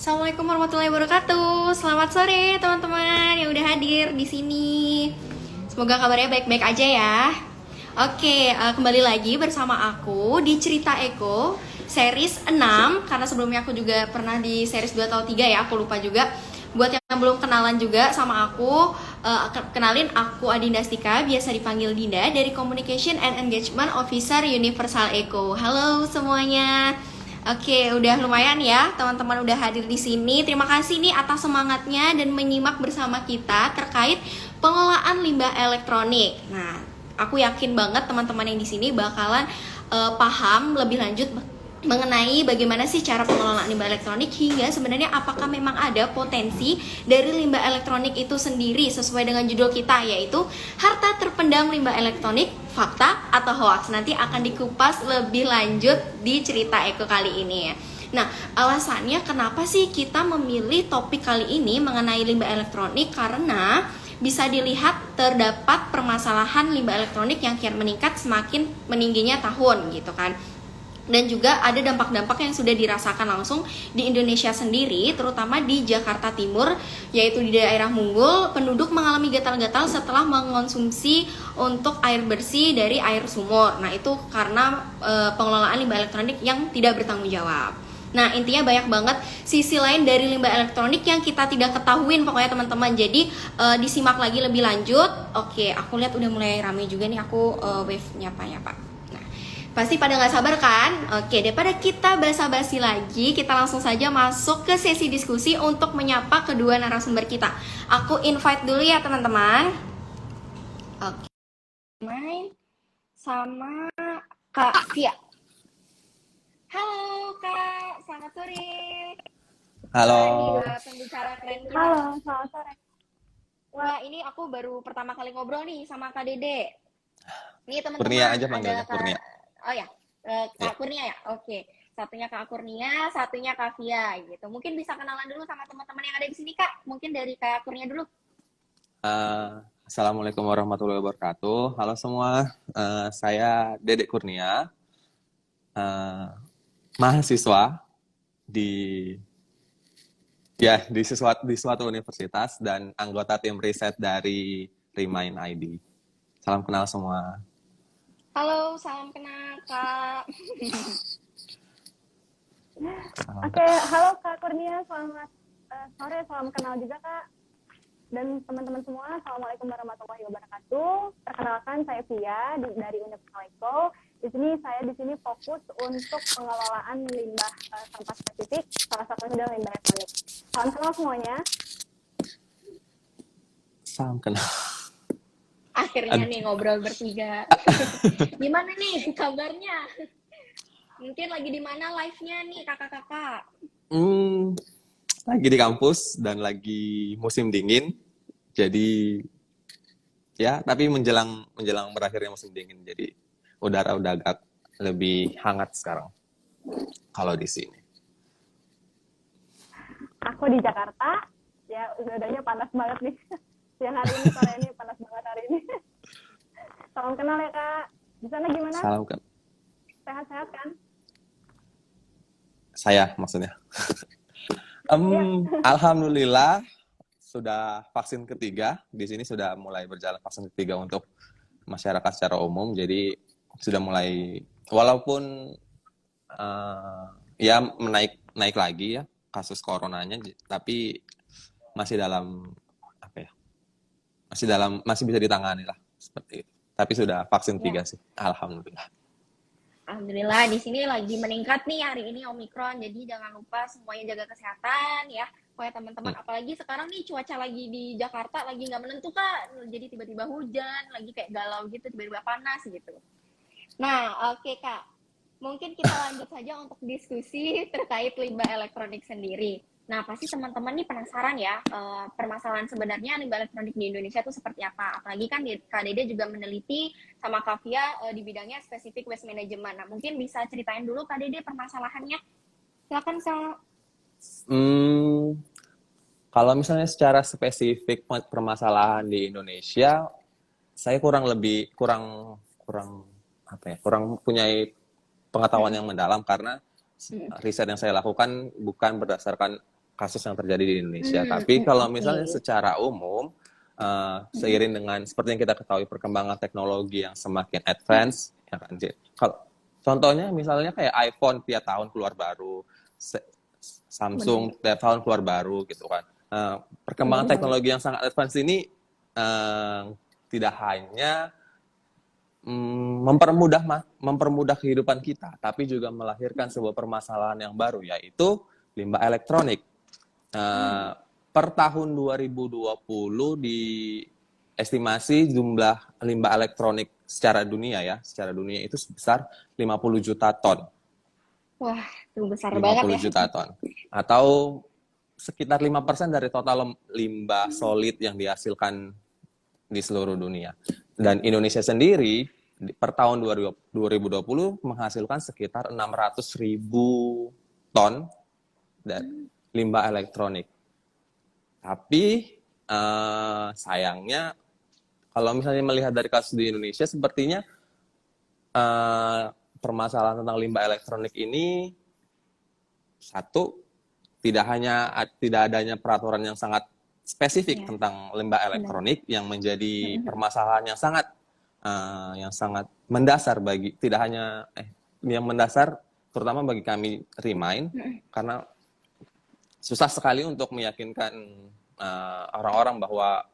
Assalamualaikum warahmatullahi wabarakatuh. Selamat sore teman-teman yang udah hadir di sini. Semoga kabarnya baik-baik aja ya. Oke, kembali lagi bersama aku di Cerita Eko series 6, karena sebelumnya aku juga pernah di series 2 atau 3 ya, aku lupa juga. Buat yang belum kenalan juga sama aku, kenalin, aku Adinda Stika, biasa dipanggil Dinda, dari Communication and Engagement Officer Universal Eko. Halo semuanya. Oke, udah lumayan ya teman-teman udah hadir di sini. Terima kasih nih atas semangatnya dan menyimak bersama kita terkait pengelolaan limbah elektronik. Nah, aku yakin banget teman-teman yang di sini bakalan paham lebih lanjut mengenai bagaimana sih cara pengelolaan limbah elektronik, hingga sebenarnya apakah memang ada potensi dari limbah elektronik itu sendiri sesuai dengan judul kita, yaitu harta terpendam limbah elektronik, fakta atau hoax. Nanti akan dikupas lebih lanjut di Cerita Eko kali ini ya. Nah, alasannya kenapa sih kita memilih topik kali ini mengenai limbah elektronik, karena bisa dilihat terdapat permasalahan limbah elektronik yang kian meningkat semakin meningginya tahun gitu kan. Dan juga ada dampak-dampak yang sudah dirasakan langsung di Indonesia sendiri, terutama di Jakarta Timur, yaitu di daerah Munggul, penduduk mengalami gatal-gatal setelah mengonsumsi untuk air bersih dari air sumur. Nah, itu karena pengelolaan limbah elektronik yang tidak bertanggung jawab. Nah, intinya banyak banget sisi lain dari limbah elektronik yang kita tidak ketahuin pokoknya teman-teman. Jadi disimak lagi lebih lanjut. Oke, aku lihat udah mulai rame juga nih, aku wave nyapa-nyapa. Pasti pada nggak sabar kan? Oke, daripada kita basa-basi lagi, kita langsung saja masuk ke sesi diskusi untuk menyapa kedua narasumber kita. Aku invite dulu ya teman-teman. Oke, main sama Kak Via. Halo Kak, selamat sore. Halo, Wah, ini dua pembicara keren kita. Halo, selamat sore. Wah, ini aku baru pertama kali ngobrol nih sama Kak Dede. Nih Kurnia teman-teman, aja ada panggilnya, Kak, Kurnia. oh ya, Ya. Kak Kurnia ya, oke. Satunya Kak Kurnia, satunya Kak Via gitu. Mungkin bisa kenalan dulu sama teman-teman yang ada di sini Kak. Mungkin dari Kak Kurnia dulu. Assalamualaikum warahmatullahi wabarakatuh. Halo semua, saya Dedek Kurnia, eh, mahasiswa di di suatu universitas dan anggota tim riset dari Remind ID. Salam kenal semua. Halo, salam kenal Kak. Oke, halo Kak Kurnia, selamat sore, salam kenal juga Kak. Dan teman-teman semua, Assalamualaikum warahmatullahi wabarakatuh. Perkenalkan, saya Via dari Universal Eko. Saya di sini fokus untuk pengelolaan limbah sampah spesifik, salah satunya adalah limbah elektronik. Salam kenal semuanya. Salam kenal. Akhirnya nih ngobrol bertiga. Gimana nih kabarnya? Mungkin lagi di mana live-nya nih kakak-kakak? Lagi di kampus dan lagi musim dingin, jadi ya, tapi menjelang berakhirnya musim dingin, jadi udara udah agak lebih hangat sekarang kalau di sini. Aku di Jakarta, ya udaranya panas banget nih. Siang hari ini, sore ini panas banget hari ini. Salam kenal ya Kak. Di sana gimana? Salam kan Sehat-sehat kan? saya maksudnya. Alhamdulillah sudah vaksin ketiga. Di sini sudah mulai berjalan vaksin ketiga untuk masyarakat secara umum. Jadi sudah mulai, walaupun ya naik lagi ya kasus coronanya, tapi masih dalam apa ya? Masih bisa ditangani lah seperti itu. Tapi sudah vaksin 3 sih. Alhamdulillah. Alhamdulillah di sini lagi meningkat nih hari ini Omikron, jadi jangan lupa semuanya jaga kesehatan ya. Pokoknya teman-teman, apalagi sekarang nih cuaca lagi di Jakarta lagi nggak menentu Kak, jadi tiba-tiba hujan, lagi kayak galau gitu, tiba-tiba panas gitu. Nah, oke Kak, mungkin kita lanjut saja untuk diskusi terkait limbah elektronik sendiri. Nah, pasti teman-teman nih penasaran ya, permasalahan sebenarnya limbah elektronik di Indonesia itu seperti apa. Apalagi kan Kak Dede juga meneliti sama Kak Via di bidangnya spesifik waste management. Nah, mungkin bisa ceritain dulu Kak Dede permasalahannya. Silakan Kak. Kalau misalnya secara spesifik permasalahan di Indonesia, saya kurang punya pengetahuan yang mendalam karena riset yang saya lakukan bukan berdasarkan kasus yang terjadi di Indonesia. Tapi kalau misalnya secara umum, seiring dengan seperti yang kita ketahui perkembangan teknologi yang semakin advance, ya kan, kalau contohnya misalnya kayak iPhone tiap tahun keluar baru, Samsung tiap tahun keluar baru gitu kan. Perkembangan teknologi yang sangat advance ini tidak hanya mempermudah kehidupan kita, tapi juga melahirkan sebuah permasalahan yang baru, yaitu limbah elektronik. Per tahun 2020 diestimasi jumlah limbah elektronik secara dunia itu sebesar 50 juta ton. Wah, itu besar 50 banget ya. juta ton. Atau sekitar 5% dari total limbah solid yang dihasilkan di seluruh dunia. Dan Indonesia sendiri per tahun 2020 menghasilkan sekitar 600.000 ton dan limbah elektronik. Tapi sayangnya kalau misalnya melihat dari kasus di Indonesia, sepertinya permasalahan tentang limbah elektronik ini tidak adanya peraturan yang sangat spesifik tentang limbah elektronik yang menjadi permasalahan yang sangat mendasar terutama bagi kami Remind, karena susah sekali untuk meyakinkan orang-orang bahwa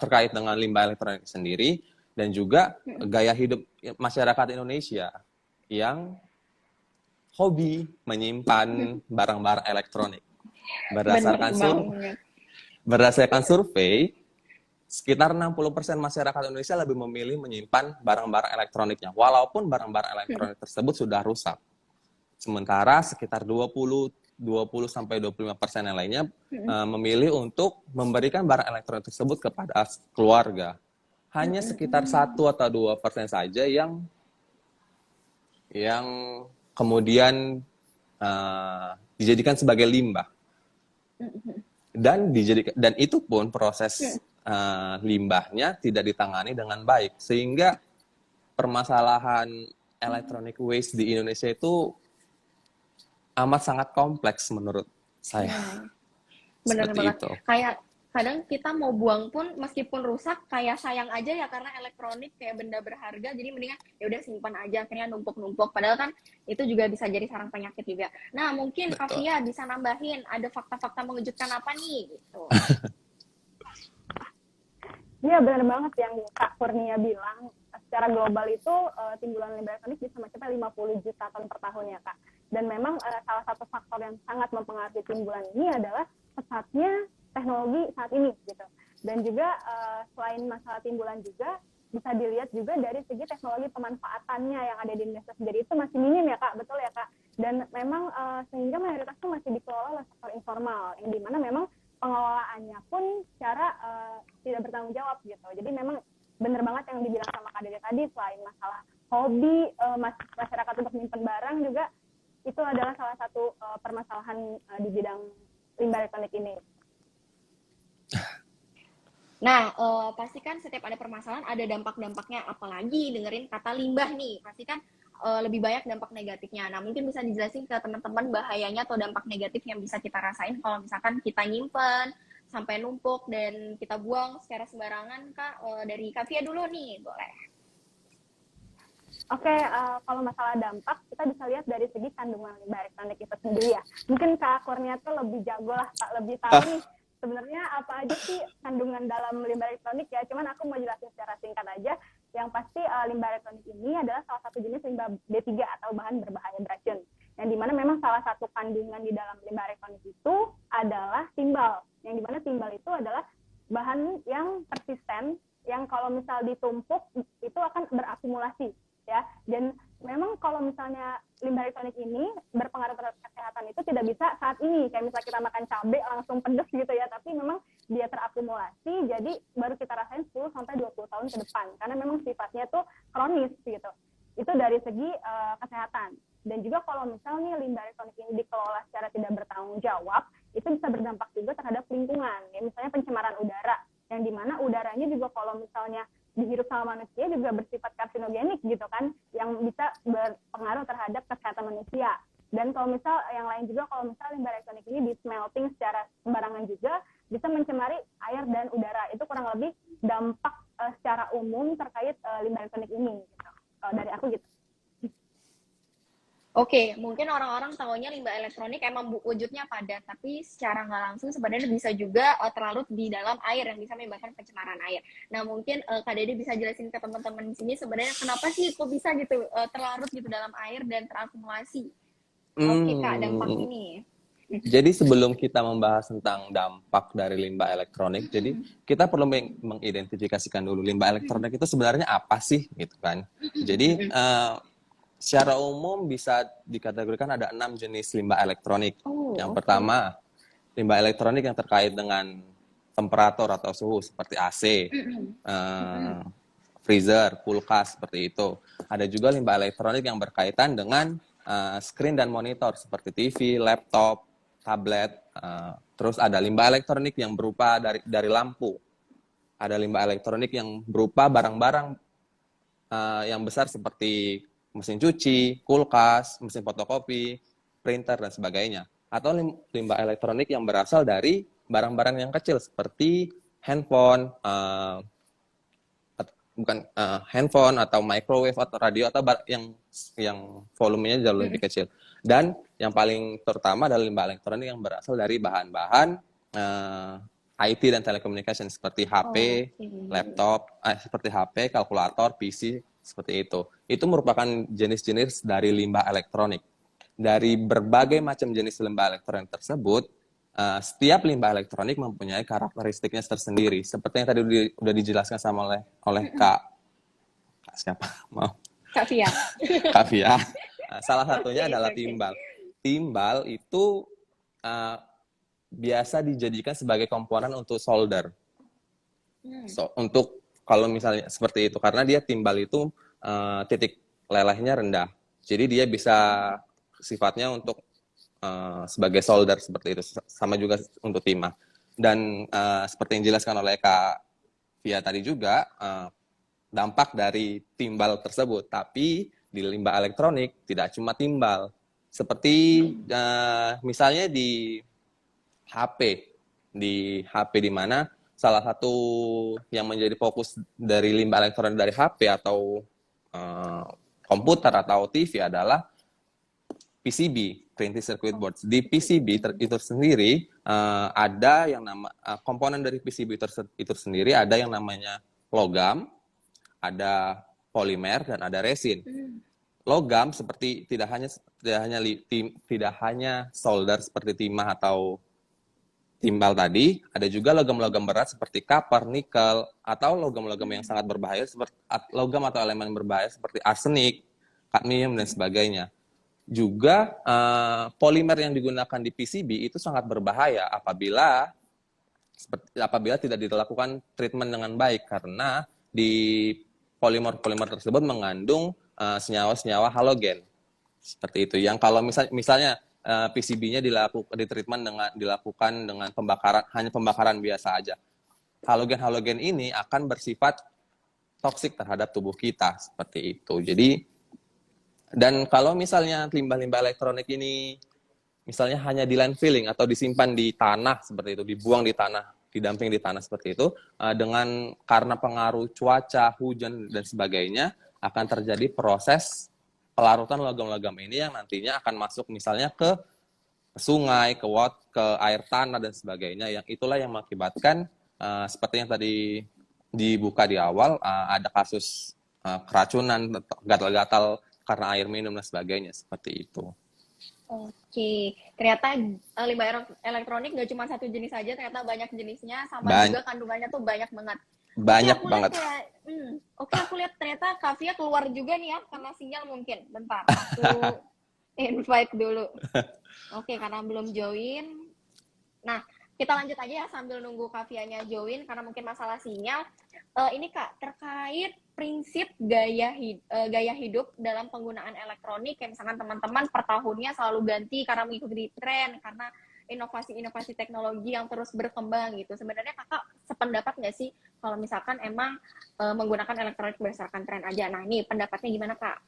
terkait dengan limbah elektronik sendiri, dan juga gaya hidup masyarakat Indonesia yang hobi menyimpan barang-barang elektronik. Berdasarkan survei, sekitar 60% masyarakat Indonesia lebih memilih menyimpan barang-barang elektroniknya, walaupun barang-barang elektronik tersebut sudah rusak. Sementara sekitar 20-25% yang lainnya memilih untuk memberikan barang elektronik tersebut kepada keluarga. Hanya sekitar 1 atau 2% saja yang kemudian dijadikan sebagai limbah. Dan itu pun proses limbahnya tidak ditangani dengan baik, sehingga permasalahan electronic waste di Indonesia itu amat sangat kompleks menurut saya. Benar banget. Itu. Kayak kadang kita mau buang pun meskipun rusak kayak sayang aja ya, karena elektronik kayak benda berharga, jadi mendingan ya udah simpan aja, akhirnya numpuk-numpuk, padahal kan itu juga bisa jadi sarang penyakit juga. Nah, mungkin Kak Via bisa nambahin ada fakta-fakta mengejutkan apa nih gitu. Iya, benar banget yang Kak Kurnia bilang. Secara global itu timbulan limbah elektronik bisa mencapai 50 juta ton per tahun ya, Kak. Dan memang salah satu faktor yang sangat mempengaruhi timbulan ini adalah pesatnya teknologi saat ini gitu. Dan juga selain masalah timbulan juga bisa dilihat juga dari segi teknologi pemanfaatannya yang ada di Indonesia sendiri itu masih minim ya, Kak. Betul ya, Kak? Dan memang sehingga mayoritas itu masih dikelola oleh sektor informal, yang dimana memang pengelolaannya pun secara tidak bertanggung jawab gitu. Jadi memang benar banget yang dibilang sama Kak Dede tadi, selain masalah hobi masyarakat untuk menyimpan barang, juga itu adalah salah satu permasalahan di bidang limbah elektronik ini. Nah, pasti kan setiap ada permasalahan ada dampak-dampaknya, apalagi dengerin kata limbah nih, pasti kan lebih banyak dampak negatifnya. Nah, mungkin bisa dijelasin ke teman-teman bahayanya atau dampak negatif yang bisa kita rasain kalau misalkan kita nyimpen sampai numpuk dan kita buang secara sembarangan, Kak. Dari Kak Via dulu nih, boleh. Oke, kalau masalah dampak, kita bisa lihat dari segi kandungan limbah elektronik itu sendiri ya. Mungkin Kak Kurnia tuh lebih jago lah, Kak, lebih tahu nih sebenarnya apa aja sih kandungan dalam limbah elektronik ya. Cuman aku mau jelasin secara singkat aja. Yang pasti limbah elektronik ini adalah salah satu jenis limbah B3 atau bahan berbahaya beracun. Yang dimana memang salah satu kandungan di dalam limbah elektronik itu adalah timbal. Yang dimana timbal itu adalah bahan yang persisten, yang kalau misal ditumpuk itu akan berakumulasi ya. Dan memang kalau misalnya limbah elektronik ini berpengaruh terhadap kesehatan itu tidak bisa saat ini, kayak misalnya kita makan cabai langsung pedes gitu ya, tapi memang dia terakumulasi, jadi baru kita rasain 10 sampai 20 tahun ke depan, karena memang sifatnya tuh kronis gitu. Itu dari segi kesehatan. Dan juga kalau misalnya limbah elektronik ini dikelola secara tidak bertanggung jawab, itu bisa berdampak juga terhadap lingkungan, ya misalnya pencemaran udara, yang dimana udaranya juga kalau misalnya dihirup sama manusia juga bersifat karsinogenik gitu kan, yang bisa berpengaruh terhadap kesehatan manusia. Dan kalau misal yang lain juga, kalau misal limbah elektronik ini di smelting secara sembarangan juga bisa mencemari air dan udara. Itu kurang lebih dampak secara umum terkait limbah elektronik ini gitu. Dari aku gitu. Oke, mungkin orang-orang taunya limbah elektronik emang wujudnya padat, tapi secara nggak langsung sebenarnya bisa juga terlarut di dalam air yang bisa menyebabkan pencemaran air. Nah, mungkin Kak Dede bisa jelasin ke teman-teman di sini sebenarnya kenapa sih kok bisa gitu terlarut gitu dalam air dan terakumulasi. Oke, Kak, dampak ini. Jadi sebelum kita membahas tentang dampak dari limbah elektronik, jadi kita perlu mengidentifikasikan dulu limbah elektronik itu sebenarnya apa sih, gitu kan? Jadi secara umum bisa dikategorikan ada 6 jenis limbah elektronik. Yang pertama, limbah elektronik yang terkait dengan temperatur atau suhu seperti AC, freezer, kulkas seperti itu. Ada juga limbah elektronik yang berkaitan dengan screen dan monitor seperti TV, laptop, tablet. Terus ada limbah elektronik yang berupa dari lampu. Ada limbah elektronik yang berupa barang-barang yang besar seperti mesin cuci, kulkas, mesin fotokopi, printer, dan sebagainya. Atau limbah elektronik yang berasal dari barang-barang yang kecil seperti handphone, handphone atau microwave atau radio atau yang volumenya jauh lebih kecil. Dan yang paling terutama adalah limbah elektronik yang berasal dari bahan-bahan IT dan telekomunikasi seperti HP, laptop, seperti HP, kalkulator, PC, seperti itu. Itu merupakan jenis-jenis dari limbah elektronik. Dari berbagai macam jenis limbah elektronik tersebut, setiap limbah elektronik mempunyai karakteristiknya tersendiri. Seperti yang tadi sudah dijelaskan sama oleh Kak siapa? Kak Fia. Kak Fia. Salah satunya adalah timbal. Timbal itu biasa dijadikan sebagai komponen untuk solder. Untuk kalau misalnya seperti itu, karena dia timbal itu titik lelehnya rendah, jadi dia bisa sifatnya untuk sebagai solder seperti itu, sama juga untuk timah. Dan seperti yang dijelaskan oleh Kak Fia tadi juga, dampak dari timbal tersebut. Tapi di limbah elektronik tidak cuma timbal, seperti misalnya di HP di mana salah satu yang menjadi fokus dari limbah elektronik dari HP atau komputer atau TV adalah PCB, printed circuit board. Di PCB itu sendiri ada yang komponen dari PCB itu sendiri ada yang namanya logam, ada polimer, dan ada resin. Logam seperti tidak hanya solder seperti timah atau timbal tadi, ada juga logam-logam berat seperti copper, nikel, atau logam-logam yang sangat berbahaya seperti logam atau elemen berbahaya seperti arsenik, kadmium, dan sebagainya. Juga polimer yang digunakan di PCB itu sangat berbahaya apabila tidak dilakukan treatment dengan baik, karena di polimer tersebut mengandung senyawa-senyawa halogen. Seperti itu. Yang kalau misalnya PCB-nya dilakukan dengan pembakaran biasa aja. Halogen ini akan bersifat toksik terhadap tubuh kita, seperti itu. Jadi, dan kalau misalnya limbah-limbah elektronik ini misalnya hanya di landfilling atau disimpan di tanah seperti itu, dibuang di tanah, didamping di tanah seperti itu, karena pengaruh cuaca, hujan, dan sebagainya, akan terjadi proses pelarutan logam-logam ini yang nantinya akan masuk misalnya ke sungai, ke air tanah, dan sebagainya. Yang itulah yang mengakibatkan seperti yang tadi dibuka di awal, ada kasus keracunan, gatal-gatal karena air minum dan sebagainya, seperti itu. Oke, ternyata limbah elektronik nggak cuma satu jenis saja, ternyata banyak jenisnya, sama juga kandungannya tuh banyak banget. banyak aku lihat banget. kayak, aku lihat ternyata Kavia keluar juga nih ya karena sinyal mungkin. Bentar, aku invite dulu. Oke, karena belum join. Nah, kita lanjut aja ya sambil nunggu Kavianya join karena mungkin masalah sinyal. Ini Kak, terkait prinsip gaya hidup dalam penggunaan elektronik, kayak misalkan teman-teman per tahunnya selalu ganti karena mengikuti tren, karena inovasi-inovasi teknologi yang terus berkembang gitu. Sebenarnya Kakak sependapat nggak sih kalau misalkan emang menggunakan elektronik berdasarkan tren aja? Nah, ini pendapatnya gimana Kak?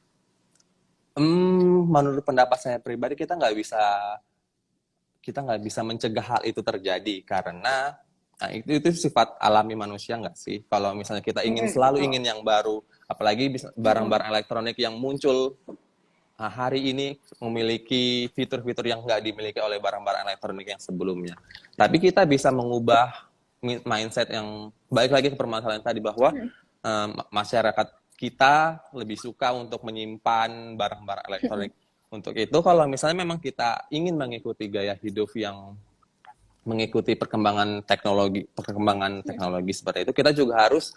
Menurut pendapat saya pribadi kita nggak bisa mencegah hal itu terjadi karena itu sifat alami manusia nggak sih? Kalau misalnya kita selalu Betul. ingin yang baru, apalagi barang-barang elektronik yang muncul hari ini memiliki fitur-fitur yang nggak dimiliki oleh barang-barang elektronik yang sebelumnya. Tapi kita bisa mengubah mindset yang balik lagi ke permasalahan tadi bahwa masyarakat kita lebih suka untuk menyimpan barang-barang elektronik. Untuk itu kalau misalnya memang kita ingin mengikuti gaya hidup yang mengikuti perkembangan teknologi seperti itu, kita juga harus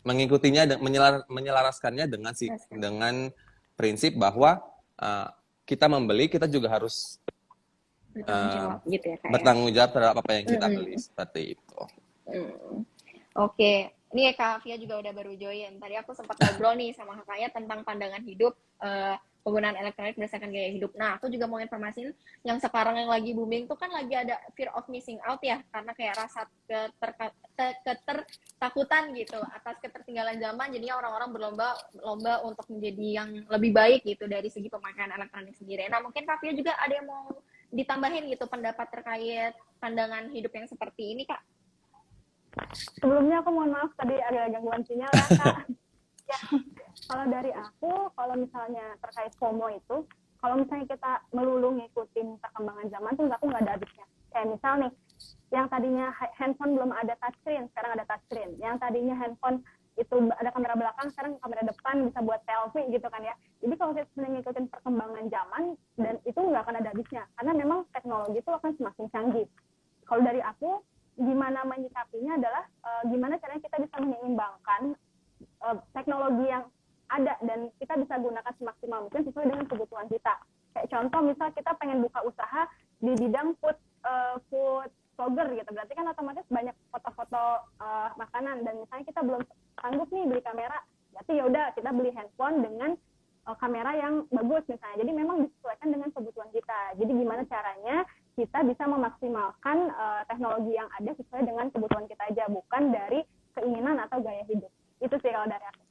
mengikutinya dan menyelaraskannya dengan prinsip bahwa kita membeli, kita juga harus Bertanggung jawab gitu ya Kak ya? bertanggung jawab terhadap apa yang kita beli seperti itu. Oke, ini Kak Fia juga udah baru join. Tadi aku sempat ngobrol nih sama kakaknya tentang pandangan hidup penggunaan elektronik berdasarkan gaya hidup. Nah, aku juga mau informasiin yang sekarang yang lagi booming tuh kan lagi ada fear of missing out ya, karena kayak rasa ketertakutan gitu atas ketertinggalan zaman. Jadinya orang-orang berlomba untuk menjadi yang lebih baik gitu dari segi pemakaian elektronik sendiri. Nah, mungkin Kak Fia juga ada yang mau ditambahin gitu pendapat terkait pandangan hidup yang seperti ini, Kak? Sebelumnya aku mohon maaf tadi ada gangguan sinyal ya Kak. Ya, kalau dari aku, kalau misalnya terkait FOMO itu, kalau misalnya kita melulu ngikutin perkembangan zaman tuh aku nggak ada habisnya. Kayak misal nih, yang tadinya handphone belum ada touchscreen, sekarang ada touchscreen. Yang tadinya handphone itu ada kamera belakang, sekarang kamera depan bisa buat selfie gitu kan ya. Jadi kalau kita sebenarnya ngikutin perkembangan zaman, dan itu nggak akan ada habisnya. Karena memang teknologi itu akan semakin canggih. Kalau dari aku, gimana menyikapinya adalah gimana caranya kita bisa menyeimbangkan teknologi yang ada dan kita bisa gunakan semaksimal mungkin sesuai dengan kebutuhan kita. Kayak contoh misal kita pengen buka usaha di bidang food vlogger gitu, berarti kan otomatis banyak foto-foto makanan, dan misalnya kita belum sanggup nih beli kamera, berarti yaudah kita beli handphone dengan kamera yang bagus misalnya. Jadi memang disesuaikan dengan kebutuhan kita. Jadi gimana caranya kita bisa memaksimalkan teknologi yang ada sesuai dengan kebutuhan kita aja, bukan dari keinginan atau gaya hidup. Itu sih kalau dari aku.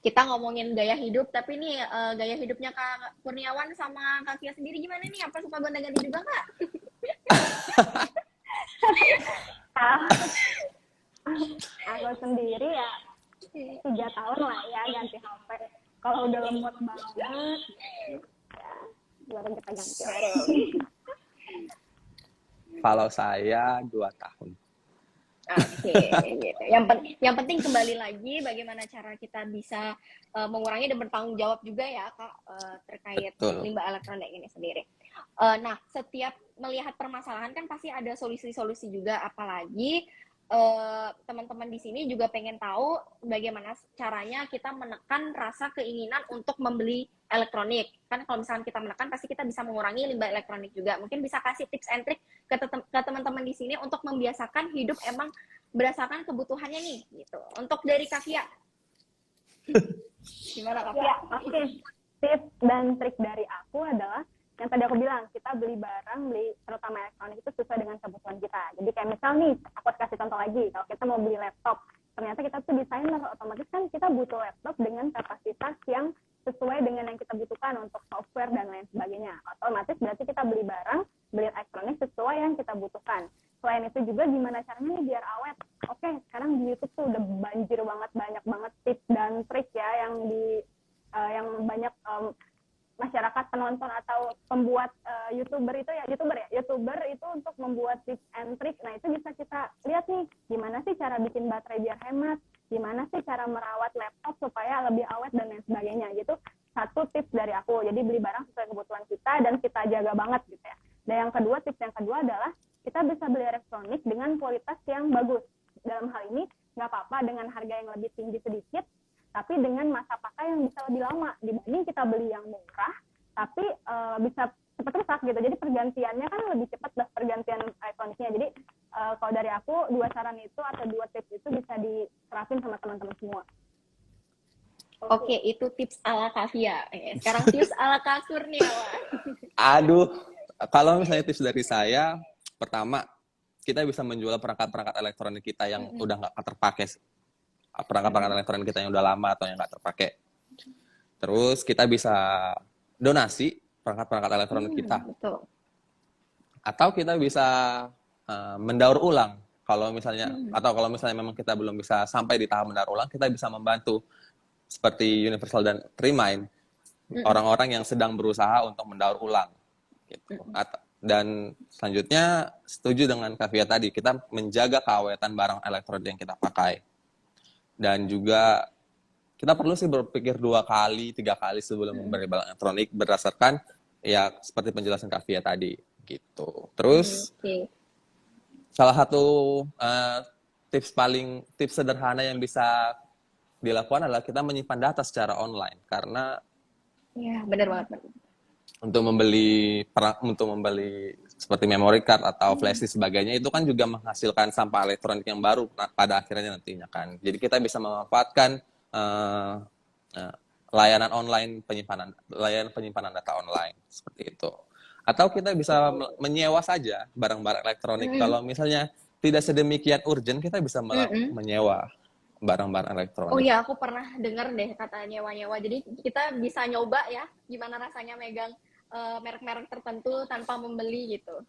Kita ngomongin gaya hidup, tapi nih gaya hidupnya Kak Kurniawan sama Kak Fia sendiri gimana nih? Apa suka gonta-ganti juga Kak? Aku sendiri ya 3 tahun lah ya ganti HP. Kalau udah lemot banget, ya baru kita ganti. Kalau saya 2 tahun. Oke, gitu. Yang penting kembali lagi bagaimana cara kita bisa mengurangi dan bertanggung jawab juga ya Kak terkait limbah elektronik ini sendiri. Nah, setiap melihat permasalahan kan pasti ada solusi-solusi juga, apalagi teman-teman di sini juga pengen tahu bagaimana caranya kita menekan rasa keinginan untuk membeli elektronik. Kan kalau misalnya kita menekan, pasti kita bisa mengurangi limbah elektronik juga. Mungkin bisa kasih tips and trick ke teman-teman di sini untuk membiasakan hidup emang berdasarkan kebutuhannya nih, gitu. Untuk dari Kak Fia. Gimana Kak Fia? Ya, oke. Tips dan trik dari aku adalah yang tadi aku bilang, kita beli terutama elektronik itu sesuai dengan kebutuhan kita. Jadi kayak misal nih, aku kasih contoh lagi, kalau kita mau beli laptop, ternyata kita tuh desainer, otomatis kan kita butuh laptop dengan kapasitas yang sesuai dengan yang kita butuhkan untuk software dan lain sebagainya. Otomatis berarti kita beli elektronik sesuai yang kita butuhkan. Selain itu juga gimana caranya nih biar awet. Oke, sekarang di YouTube tuh udah banyak banget tips dan trik ya yang banyak masyarakat penonton atau pembuat YouTuber itu untuk membuat tips and trick. Nah, itu bisa kita lihat nih, gimana sih cara bikin baterai biar hemat, gimana sih cara merawat laptop supaya lebih awet dan lain sebagainya gitu. Satu tips dari aku, jadi beli barang sesuai kebutuhan kita dan kita jaga banget gitu ya. Dan tips yang kedua adalah kita bisa beli elektronik dengan kualitas yang bagus. Dalam hal ini nggak apa-apa dengan harga yang lebih tinggi sedikit, tapi dengan masa pakai yang bisa lebih lama dibanding kita beli yang murah, tapi bisa cepat rusak gitu. Jadi pergantiannya kan lebih cepat lah, pergantian elektroniknya. Jadi kalau dari aku 2 saran itu atau 2 tips itu bisa diterapin sama teman-teman semua. Oke, itu tips ala Kavia. Sekarang tips ala Kak Kurniawan. Aduh, kalau misalnya tips dari saya, pertama, kita bisa menjual perangkat-perangkat elektronik kita yang udah nggak terpakai. Perangkat-perangkat elektronik kita yang udah lama atau yang nggak terpakai. Terus kita bisa donasi perangkat-perangkat elektronik kita. Betul. Atau kita bisa mendaur ulang. Kalau misalnya memang kita belum bisa sampai di tahap mendaur ulang, kita bisa membantu seperti Universal dan Remind orang-orang yang sedang berusaha untuk mendaur ulang gitu. Dan selanjutnya setuju dengan Kavia tadi, kita menjaga keawetan barang elektronik yang kita pakai. Dan juga kita perlu sih berpikir 2 kali, 3 kali sebelum membeli barang elektronik berdasarkan ya seperti penjelasan Kavia tadi gitu. Terus salah satu tips sederhana yang bisa dilakukan adalah kita menyimpan data secara online, karena ya benar banget. Untuk membeli seperti memory card atau flash disk sebagainya itu kan juga menghasilkan sampah elektronik yang baru pada akhirnya nantinya kan. Jadi kita bisa memanfaatkan layanan penyimpanan data online seperti itu. Atau kita bisa menyewa saja barang-barang elektronik. Kalau misalnya tidak sedemikian urgent, kita bisa menyewa barang-barang elektronik. Oh iya, aku pernah dengar deh kata nyewa-nyewa. Jadi kita bisa nyoba ya, gimana rasanya megang merek-merek tertentu tanpa membeli gitu.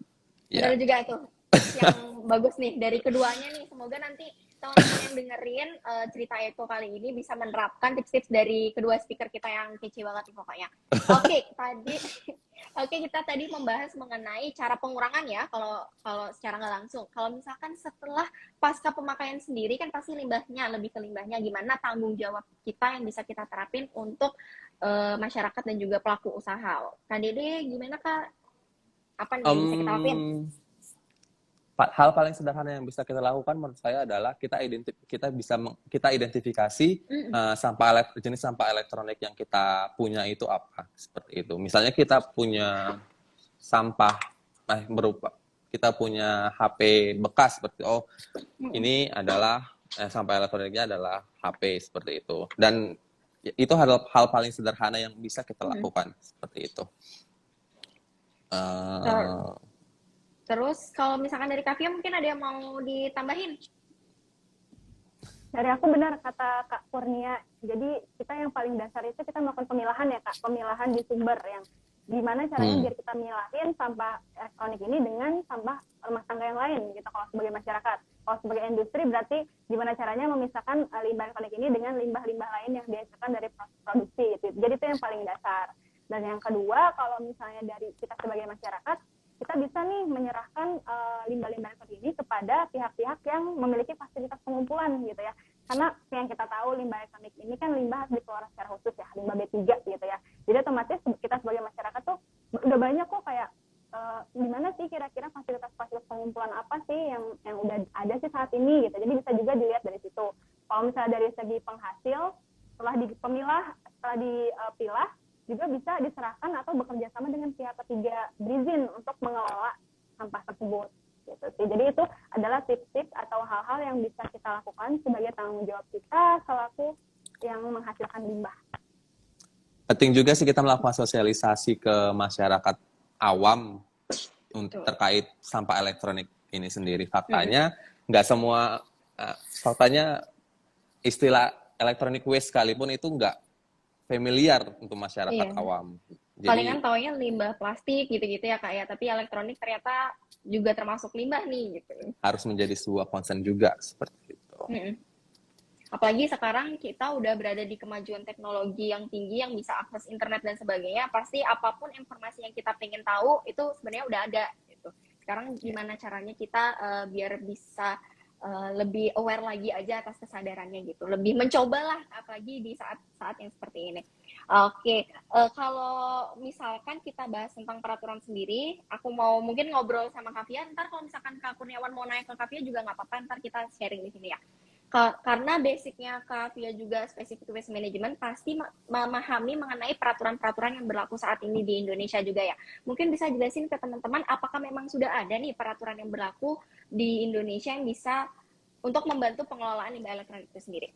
Benar juga tuh yang bagus nih dari keduanya nih. Semoga nanti teman-teman yang dengerin cerita Eko kali ini bisa menerapkan tips-tips dari kedua speaker kita yang kece banget nih pokoknya. Oke, kita tadi membahas mengenai cara pengurangan ya, kalau secara nggak langsung. Kalau misalkan setelah pasca pemakaian sendiri kan pasti lebih ke limbahnya, gimana tanggung jawab kita yang bisa kita terapin untuk masyarakat dan juga pelaku usaha. Kak Dede, gimana Kak? Apa nih yang bisa kita lakuin? Hal paling sederhana yang bisa kita lakukan menurut saya adalah kita identifikasi jenis sampah elektronik yang kita punya itu apa, seperti itu. Misalnya kita punya sampah kita punya HP bekas seperti ini adalah sampah elektroniknya adalah HP seperti itu. Dan itu hal paling sederhana yang bisa kita lakukan seperti itu. Terus kalau misalkan dari Kavia mungkin ada yang mau ditambahin? Dari aku benar kata Kak Kurnia. Jadi kita yang paling dasar itu kita melakukan pemilahan ya Kak, pemilahan di sumber yang gimana caranya biar kita milahin sampah elektronik ini dengan sampah rumah tangga yang lain gitu kalau sebagai masyarakat. Kalau sebagai industri berarti gimana caranya memisahkan limbah elektronik ini dengan limbah-limbah lain yang dihasilkan dari proses produksi gitu. Jadi itu yang paling dasar. Dan yang kedua, kalau misalnya dari kita sebagai masyarakat, kita bisa nih menyerahkan limbah-limbah elektronik ini kepada pihak-pihak yang memiliki fasilitas pengumpulan gitu ya. Karena yang kita tahu limbah elektronik ini kan limbah harus dikelola secara khusus ya, limbah B3 gitu ya. Jadi otomatis kita sebagai masyarakat tuh udah banyak kok kayak di mana sih kira-kira fasilitas-fasilitas pengumpulan apa sih yang udah ada sih saat ini gitu. Jadi bisa juga dilihat dari situ. Kalau misalnya dari segi penghasil, setelah dipilah juga bisa diserahkan atau bekerja sama dengan pihak ketiga berizin untuk mengelola sampah tersebut. Gitu sih. Jadi itu adalah tips-tips atau hal-hal yang bisa kita lakukan sebagai tanggung jawab kita selaku yang menghasilkan limbah. Penting juga sih kita melakukan sosialisasi ke masyarakat awam terkait sampah elektronik ini sendiri. Faktanya istilah electronic waste sekalipun itu nggak familiar untuk masyarakat awam. Jadi, palingan taunya limbah plastik gitu-gitu ya Kak ya, tapi elektronik ternyata juga termasuk limbah nih gitu. Harus menjadi sebuah concern juga seperti itu. Apalagi sekarang kita udah berada di kemajuan teknologi yang tinggi yang bisa akses internet dan sebagainya, pasti apapun informasi yang kita pengen tahu itu sebenarnya udah ada gitu. Sekarang gimana caranya kita biar bisa lebih aware lagi aja atas kesadarannya gitu, lebih mencobalah apalagi di saat-saat yang seperti ini. Oke, kalau misalkan kita bahas tentang peraturan sendiri, aku mau mungkin ngobrol sama Kak Fia. Ntar kalau misalkan Kak Kurniawan mau nanya ke Kak Fia juga nggak apa-apa, ntar kita sharing di sini ya. Karena basicnya Kak Fia juga spesifik waste management, pasti memahami mengenai peraturan-peraturan yang berlaku saat ini di Indonesia juga ya. Mungkin bisa jelasin ke teman-teman apakah memang sudah ada nih peraturan yang berlaku di Indonesia yang bisa untuk membantu pengelolaan limbah elektronik itu sendiri.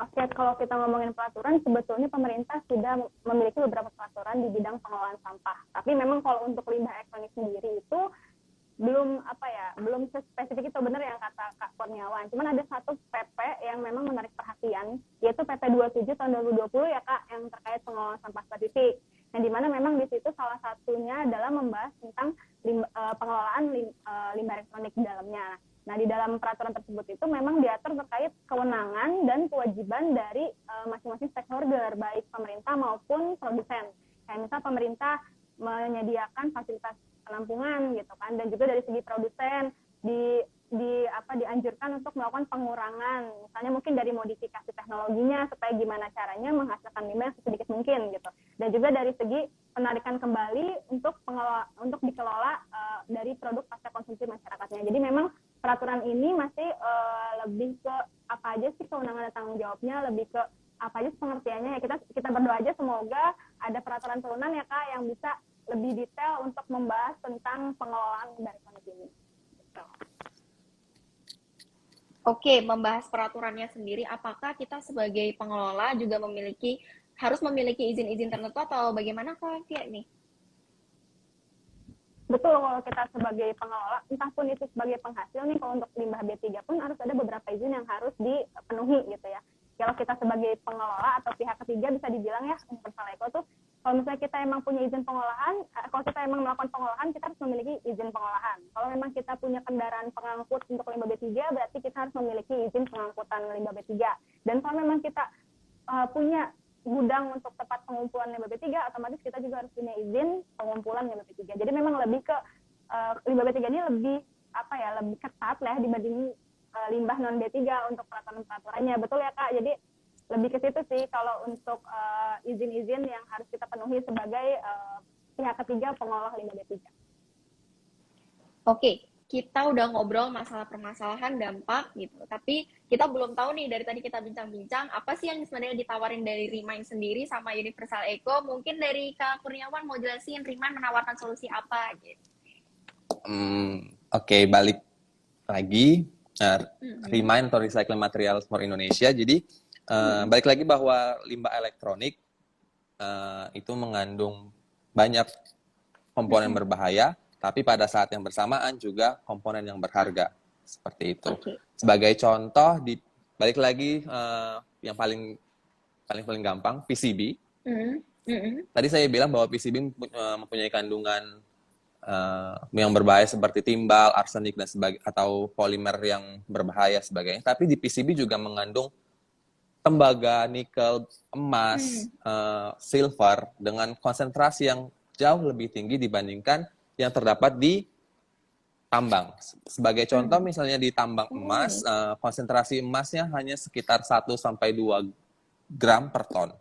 Oke, kalau kita ngomongin peraturan, sebetulnya pemerintah sudah memiliki beberapa peraturan di bidang pengelolaan sampah. Tapi memang kalau untuk limbah elektronik sendiri itu belum spesifik itu, benar yang kata Kak Kurniawan. Cuman ada satu PP yang memang menarik perhatian, yaitu PP 27 tahun 2020 ya Kak, yang terkait pengelolaan sampah spesifik. Yang dimana memang di situ salah satunya adalah membahas tentang pengelolaan limbah elektronik di dalamnya. Nah, di dalam peraturan tersebut itu memang diatur terkait kewenangan dan kewajiban dari masing-masing stakeholder, baik pemerintah maupun produsen. Kayak misal pemerintah menyediakan fasilitas penampungan gitu kan, dan juga dari segi produsen dianjurkan untuk melakukan pengurangan, misalnya mungkin dari modifikasi teknologinya supaya gimana caranya menghasilkan limbah yang sedikit mungkin gitu. Dan juga dari segi penarikan kembali untuk dikelola dari produk pasca konsumsi masyarakatnya. Jadi memang peraturan ini masih lebih ke apa aja sih kewenangan dan tanggung jawabnya, lebih ke apa aja pengertiannya ya. Kita berdoa aja semoga ada peraturan turunan ya Kak yang bisa lebih detail untuk membahas tentang pengelolaan limbah elektronik ini. Gitu. Oke, membahas peraturannya sendiri, apakah kita sebagai pengelola juga harus memiliki izin-izin tertentu atau bagaimana Kak Fia nih? Betul, kalau kita sebagai pengelola, entah pun itu sebagai penghasil nih, kalau untuk limbah B3 pun harus ada beberapa izin yang harus dipenuhi gitu ya. Kalau kita sebagai pengelola atau pihak ketiga bisa dibilang ya, Universal Eco tuh, kalau misalnya kita emang punya izin pengolahan, kalau kita emang melakukan pengolahan, kita harus memiliki izin pengolahan. Kalau memang kita punya kendaraan pengangkut untuk limbah B3, berarti kita harus memiliki izin pengangkutan limbah B3. Dan kalau memang kita punya gudang untuk tempat pengumpulan limbah B3, otomatis kita juga harus punya izin pengumpulan limbah B3. Jadi memang lebih ke limbah B3 ini lebih ketat lah dibanding limbah non B3 untuk peraturan-peraturannya. Betul ya Kak? Jadi lebih ke situ sih kalau untuk izin-izin yang harus kita penuhi sebagai pihak ketiga pengolah limbah B3. Oke, kita udah ngobrol masalah permasalahan dampak gitu, tapi kita belum tahu nih, dari tadi kita bincang-bincang apa sih yang sebenarnya ditawarin dari Remind sendiri sama Universal Eco. Mungkin dari Kak Kurniawan mau jelasin Remind menawarkan solusi apa gitu. Oke, balik lagi Remind atau Recycling Materials for Indonesia. Jadi balik lagi bahwa limbah elektronik itu mengandung banyak komponen berbahaya, tapi pada saat yang bersamaan juga komponen yang berharga, seperti itu. Okay. Sebagai contoh, balik lagi yang paling gampang, PCB. Tadi saya bilang bahwa PCB mempunyai kandungan yang berbahaya seperti timbal, arsenik dan atau polimer yang berbahaya sebagainya. Tapi di PCB juga mengandung tembaga, nikel, emas, silver dengan konsentrasi yang jauh lebih tinggi dibandingkan yang terdapat di tambang. Sebagai contoh, misalnya di tambang emas, konsentrasi emasnya hanya sekitar 1-2 gram per ton.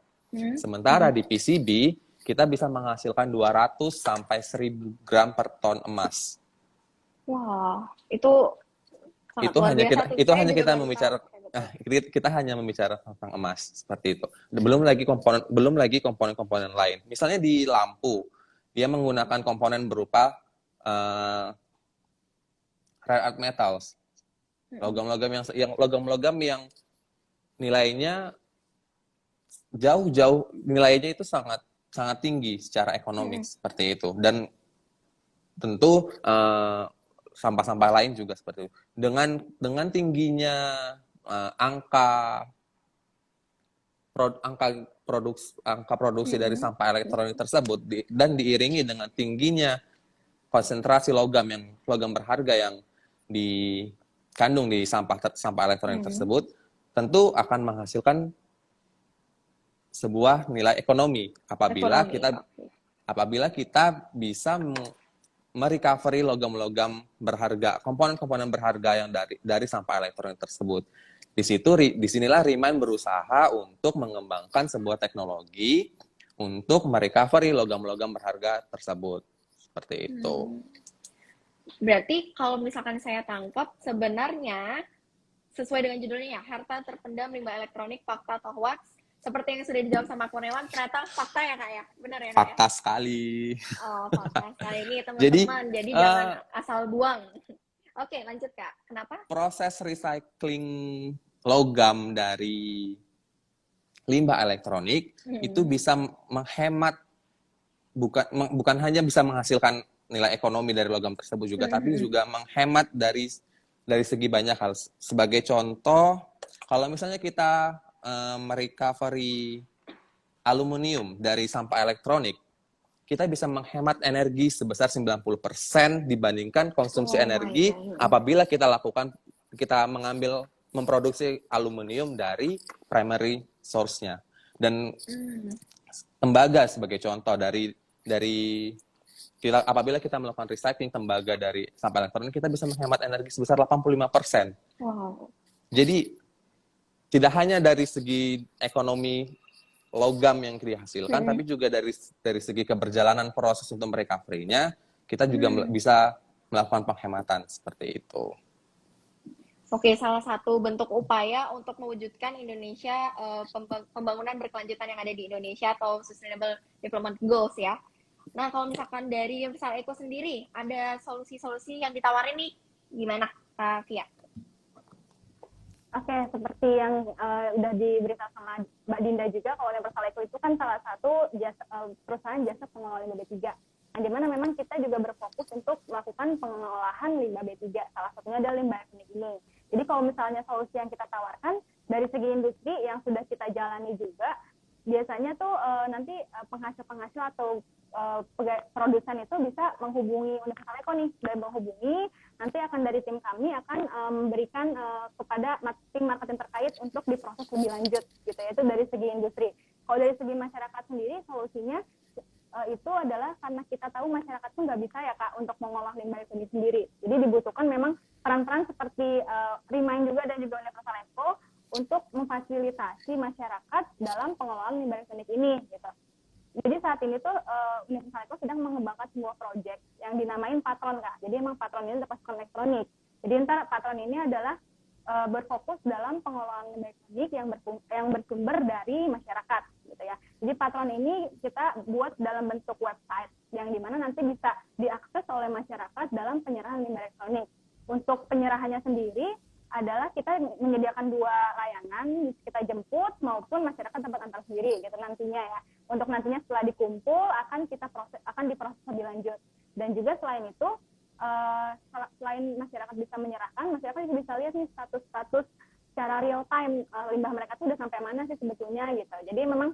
Sementara di PCB, kita bisa menghasilkan 200-1000 gram per ton emas. Wah, itu hanya kita membicarakan tentang emas, seperti itu. Belum lagi komponen-komponen lain. Misalnya di lampu, dia menggunakan komponen berupa rare earth metals, logam-logam yang nilainya nilainya itu sangat tinggi secara ekonomi, seperti itu. Dan tentu sampah-sampah lain juga seperti itu. Dengan tingginya angka produksi dari sampah elektronik tersebut dan diiringi dengan tingginya konsentrasi logam berharga yang dikandung di sampah elektronik tersebut, tentu akan menghasilkan sebuah nilai ekonomi apabila kita bisa merecovery logam-logam berharga, komponen-komponen berharga yang dari sampah elektronik tersebut. Disinilah Remind berusaha untuk mengembangkan sebuah teknologi untuk merecovery logam-logam berharga tersebut. Seperti itu. Berarti kalau misalkan saya tangkap, sebenarnya sesuai dengan judulnya ya, harta terpendam limbah elektronik, fakta atau hoax, seperti yang sudah dijawab sama Kurniawan, ternyata fakta ya Kak ya? Benar ya Kak ya? Fakta sekali. Oh, fakta sekali ini Jadi, teman-teman, jadi jangan asal buang. Oke, lanjut Kak. Kenapa? proses recycling logam dari limbah elektronik itu bisa menghemat, bukan hanya bisa menghasilkan nilai ekonomi dari logam tersebut juga, tapi juga menghemat dari segi banyak hal. Sebagai contoh, kalau misalnya kita merecovery aluminium dari sampah elektronik, kita bisa menghemat energi sebesar 90% dibandingkan konsumsi energi apabila kita memproduksi aluminium dari primary source-nya. Dan tembaga sebagai contoh apabila kita melakukan recycling tembaga dari sampah elektronik, kita bisa menghemat energi sebesar 85%. Wow. Jadi tidak hanya dari segi ekonomi logam yang dihasilkan, tapi juga dari segi keberjalanan proses untuk merecovery-nya, kita juga bisa melakukan penghematan seperti itu. Oke, salah satu bentuk upaya untuk mewujudkan Indonesia, pembangunan berkelanjutan yang ada di Indonesia atau Sustainable Development Goals ya. Nah, kalau misalkan dari Universal Eco sendiri, ada solusi-solusi yang ditawarin nih, gimana Kak Via? Oke, seperti yang udah diberitahu sama Mbak Dinda juga, kalau Universal Eco itu kan salah satu perusahaan jasa pengelola limbah B3. Nah, di mana memang kita juga berfokus untuk melakukan pengolahan limbah B3. Salah satunya adalah limbah elektronik ini. Jadi kalau misalnya solusi yang kita tawarkan dari segi industri yang sudah kita jalani juga, biasanya tuh nanti penghasil-penghasil atau produsen itu bisa menghubungi Universal Eco nih, dan menghubungi nanti akan dari tim kami akan memberikan kepada tim marketing terkait untuk diproses lebih lanjut gitu ya, itu dari segi industri. Kalau dari segi masyarakat sendiri solusinya itu adalah karena kita tahu masyarakat tuh nggak bisa ya Kak untuk mengolah limbah itu sendiri. Jadi dibutuhkan memang peran-peran seperti Remind juga dan juga Universal Eco untuk memfasilitasi masyarakat dalam pengelolaan limbah elektronik ini gitu. Jadi saat ini tuh Universal Eco sedang mengembangkan sebuah proyek yang dinamain Patron Kak. Jadi emang Patron ini adalah pasukan elektronik. Jadi ntar Patron ini adalah berfokus dalam pengelolaan limbah elektronik yang bersumber dari masyarakat gitu ya. Jadi Patron ini kita buat dalam bentuk website yang dimana nanti bisa diakses oleh masyarakat dalam penyerahan limbah elektronik. Untuk penyerahannya sendiri adalah kita menyediakan 2 layanan, kita jemput maupun masyarakat tempat antar sendiri gitu nantinya ya. Untuk nantinya setelah dikumpul akan diproses lebih lanjut. Dan juga selain itu selain masyarakat bisa menyerahkan, masyarakat juga bisa lihat nih status-status secara real time limbah mereka tuh udah sampai mana sih sebetulnya gitu. Jadi memang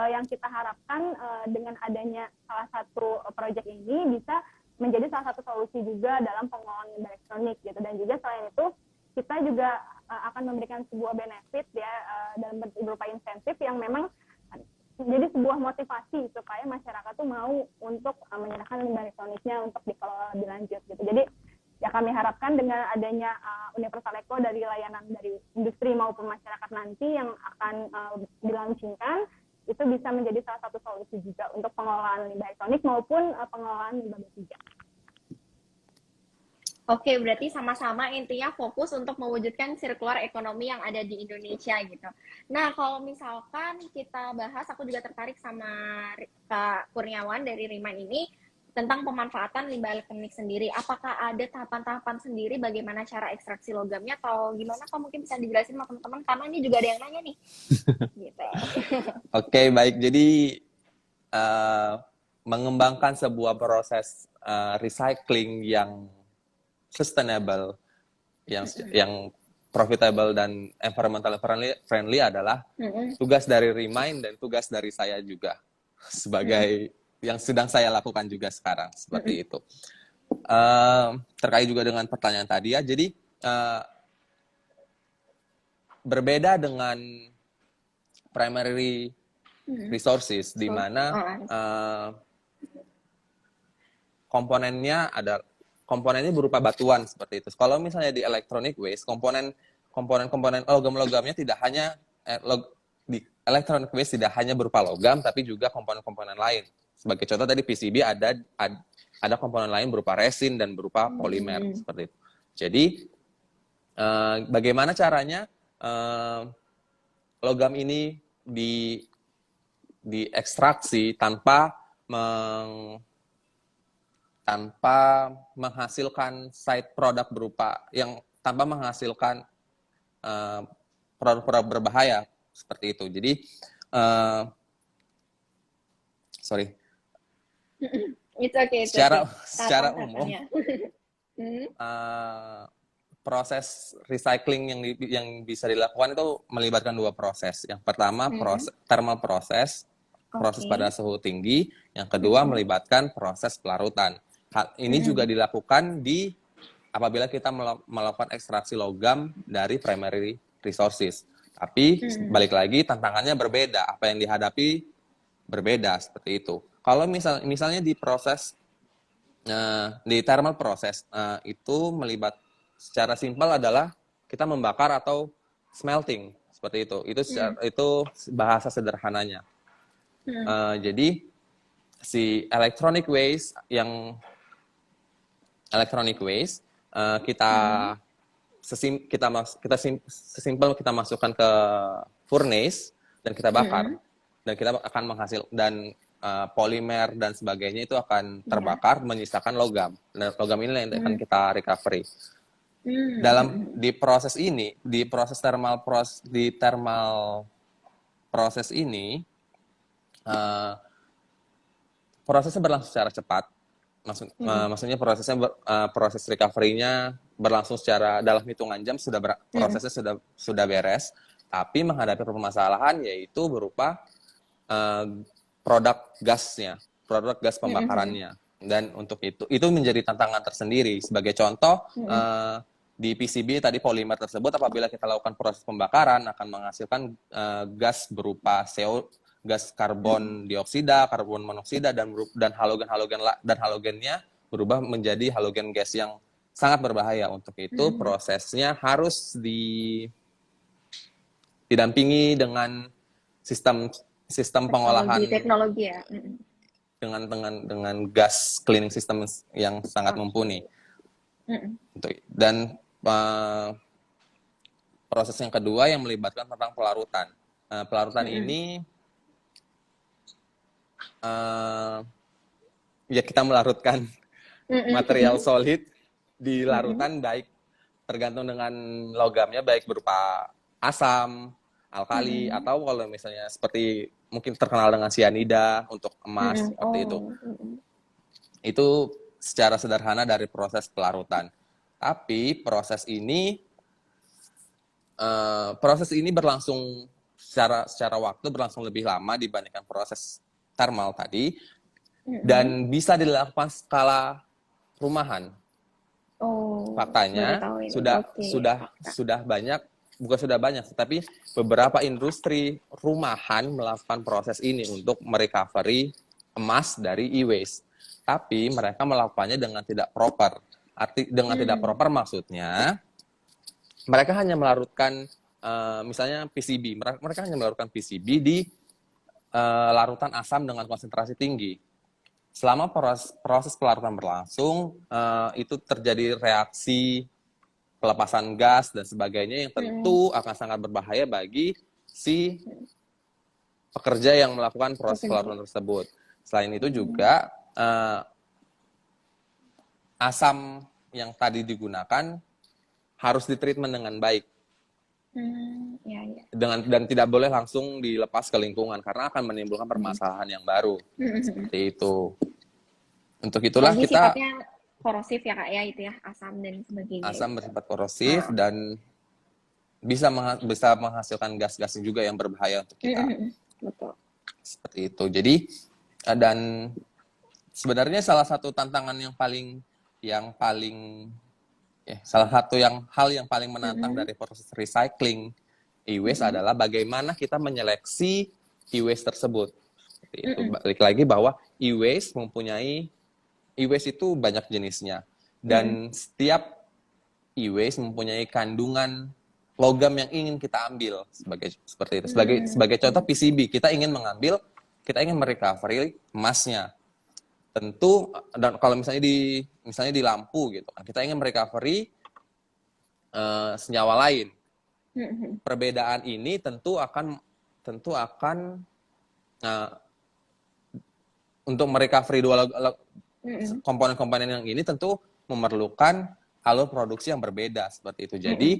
yang kita harapkan dengan adanya salah satu proyek ini bisa menjadi salah satu solusi juga dalam pengelolaan limbah elektronik gitu. Dan juga selain itu kita juga akan memberikan sebuah benefit ya dalam bentuk berupa insentif yang memang jadi sebuah motivasi supaya masyarakat tuh mau untuk menyerahkan limbah elektroniknya untuk dikelola lebih lanjut gitu. Jadi ya kami harapkan dengan adanya Universal Eco dari layanan dari industri maupun masyarakat nanti yang akan dilaunchingkan itu bisa menjadi salah satu solusi juga untuk pengelolaan limbah elektronik maupun pengelolaan limbah B3. Oke, berarti sama-sama intinya fokus untuk mewujudkan sirkular ekonomi yang ada di Indonesia gitu. Nah, kalau misalkan kita bahas, aku juga tertarik sama Kak Kurniawan dari Remind ini tentang pemanfaatan limbah elektronik sendiri. Apakah ada tahapan-tahapan sendiri bagaimana cara ekstraksi logamnya atau gimana? Kok mungkin bisa dijelasin sama teman-teman karena ini juga ada yang nanya nih. Gitu. Oke, baik. Jadi mengembangkan sebuah proses recycling yang sustainable, yang profitable dan environmental friendly adalah tugas dari Remind dan tugas dari saya juga sebagai yang sedang saya lakukan juga sekarang seperti itu. Terkait juga dengan pertanyaan tadi ya, jadi berbeda dengan primary resources di mana komponennya berupa batuan seperti itu. Kalau misalnya di electronic waste, komponen logam-logamnya tidak hanya di electronic waste tidak hanya berupa logam, tapi juga komponen-komponen lain. Sebagai contoh tadi PCB ada komponen lain berupa resin dan berupa polimer seperti itu. Jadi bagaimana caranya logam ini diekstraksi tanpa menghasilkan side product tanpa menghasilkan produk-produk berbahaya seperti itu. Jadi It's okay. Secara umum proses recycling yang bisa dilakukan itu melibatkan dua proses. Yang pertama thermal proses pada suhu tinggi. Yang kedua melibatkan proses pelarutan. Hal ini juga dilakukan apabila kita melakukan ekstraksi logam dari primary resources. Tapi balik lagi tantangannya berbeda. Apa yang dihadapi berbeda seperti itu. Kalau misalnya di thermal proses itu secara simpel adalah kita membakar atau smelting seperti itu. Itu bahasa sederhananya. Jadi si electronic waste sesimpel kita masukkan ke furnace dan kita bakar dan kita akan menghasilkan polimer dan sebagainya itu akan terbakar menyisakan logam. Dan logam ini yang akan kita recovery. Di thermal proses ini prosesnya berlangsung secara cepat. Maksudnya proses recovery-nya berlangsung secara dalam hitungan jam prosesnya sudah beres. Tapi menghadapi permasalahan yaitu berupa produk gas pembakarannya. Dan untuk itu menjadi tantangan tersendiri. Sebagai contoh, di PCB tadi polimer tersebut apabila kita lakukan proses pembakaran akan menghasilkan gas berupa gas karbon dioksida, karbon monoksida dan halogennya berubah menjadi halogen gas yang sangat berbahaya. Untuk itu prosesnya harus didampingi dengan sistem pengolahan teknologi ya. dengan gas cleaning system yang sangat mumpuni. Dan proses yang kedua yang melibatkan tentang pelarutan. Pelarutan ini ya kita melarutkan material solid di larutan baik tergantung dengan logamnya, baik berupa asam, alkali, atau kalau misalnya seperti mungkin terkenal dengan sianida untuk emas seperti itu. Itu secara sederhana dari proses pelarutan. Tapi proses ini berlangsung secara waktu berlangsung lebih lama dibandingkan proses thermal tadi, dan bisa dilakukan skala rumahan. Faktanya sudah banyak, bukan sudah banyak, tetapi beberapa industri rumahan melakukan proses ini untuk merecovery emas dari e-waste. Tapi mereka melakukannya dengan tidak proper. Tidak proper maksudnya mereka hanya melarutkan misalnya PCB. Mereka hanya melarutkan PCB di larutan asam dengan konsentrasi tinggi. Selama proses pelarutan berlangsung, itu terjadi reaksi pelepasan gas dan sebagainya yang tentu akan sangat berbahaya bagi si pekerja yang melakukan proses pelarutan tersebut. Selain itu juga asam yang tadi digunakan harus ditreatment dengan baik. Dan tidak boleh langsung dilepas ke lingkungan karena akan menimbulkan permasalahan yang baru. Seperti itu. Untuk itulah jadi kita sifatnya korosif ya Kak ya, itu ya, asam dan sebagainya. Asam bersifat korosif dan bisa menghasilkan gas-gas juga yang berbahaya untuk kita. Betul. Seperti itu. Jadi dan sebenarnya salah satu tantangan hal yang paling menantang dari proses recycling e-waste adalah bagaimana kita menyeleksi e-waste tersebut. Seperti itu. Balik lagi bahwa e-waste mempunyai e-waste itu banyak jenisnya dan setiap e-waste mempunyai kandungan logam yang ingin kita ambil seperti itu. Sebagai contoh PCB, kita ingin merecovery emasnya. Tentu dan kalau misalnya di lampu gitu kan, kita ingin merecovery senyawa lain. Perbedaan ini tentu akan untuk merecovery dua komponen-komponen yang ini tentu memerlukan alur produksi yang berbeda seperti itu. Jadi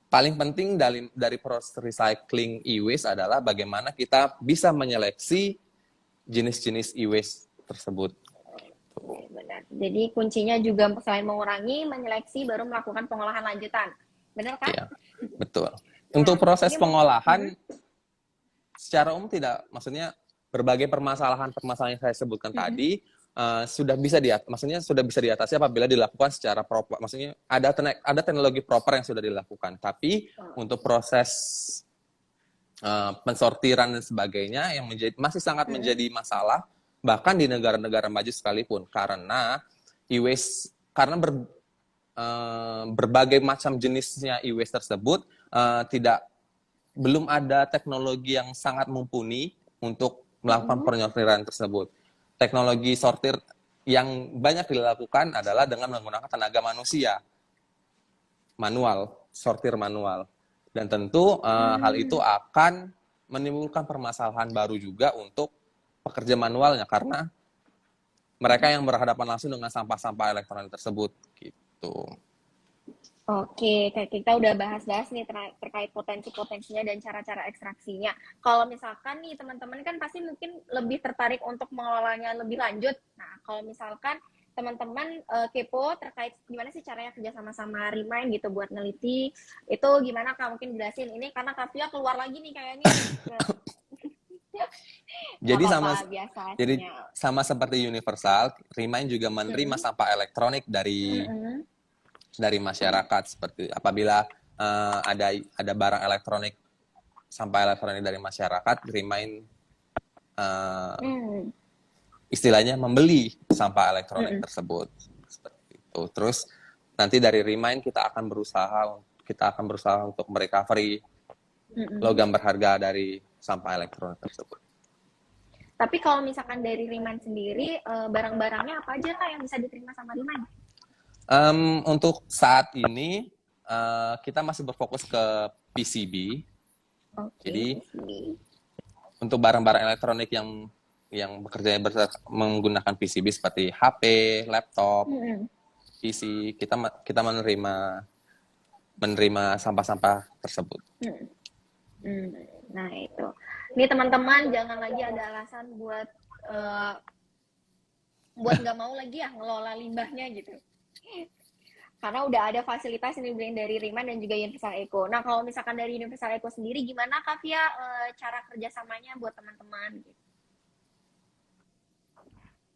paling penting dari proses recycling e-waste adalah bagaimana kita bisa menyeleksi jenis-jenis e-waste tersebut. Benar. Jadi kuncinya juga selain mengurangi, menyeleksi, baru melakukan pengolahan lanjutan. Benar kan? Iya, betul. Untuk proses pengolahan secara umum maksudnya berbagai permasalahan yang saya sebutkan tadi sudah bisa diatasi apabila dilakukan secara proper. Maksudnya ada teknologi proper yang sudah dilakukan. Tapi untuk proses pensortiran dan sebagainya yang masih sangat menjadi masalah bahkan di negara-negara maju sekalipun karena e-waste berbagai macam jenisnya e-waste tersebut belum ada teknologi yang sangat mumpuni untuk melakukan penyortiran tersebut. Teknologi sortir yang banyak dilakukan adalah dengan menggunakan tenaga manusia, sortir manual. Dan tentu hal itu akan menimbulkan permasalahan baru juga untuk pekerja manualnya karena mereka yang berhadapan langsung dengan sampah-sampah elektronik tersebut gitu. Oke, kayak kita udah bahas-bahas nih terkait potensi-potensinya dan cara-cara ekstraksinya. Kalau misalkan nih teman-teman kan pasti mungkin lebih tertarik untuk mengelolanya lebih lanjut. Nah, kalau misalkan teman-teman kepo terkait gimana sih caranya kerja sama-sama Remind gitu buat neliti, itu gimana Kak? Mungkin jelasin ini karena Kak Via keluar lagi nih kayaknya. Jadi jadi sama seperti Universal, Remind juga menerima sampah elektronik dari masyarakat seperti apabila ada barang elektronik, sampah elektronik dari masyarakat, Remind istilahnya membeli sampah elektronik tersebut seperti itu. Terus nanti dari Remind kita akan berusaha untuk merecovery logam berharga dari sampah elektronik tersebut. Tapi kalau misalkan dari Remind sendiri, barang-barangnya apa aja Kak yang bisa diterima sama Remind? Untuk saat ini kita masih berfokus ke PCB. Jadi untuk barang-barang elektronik yang bekerja menggunakan PCB seperti HP, laptop, PC, kita menerima sampah-sampah tersebut. Nah itu, ini teman-teman jangan lagi ada alasan buat nggak mau lagi ya ngelola limbahnya gitu. Karena udah ada fasilitas yang diberikan dari Remind dan juga Universal Eco. Nah, kalau misalkan dari Universal Eco sendiri, gimana Kak Via cara kerjasamanya buat teman-teman?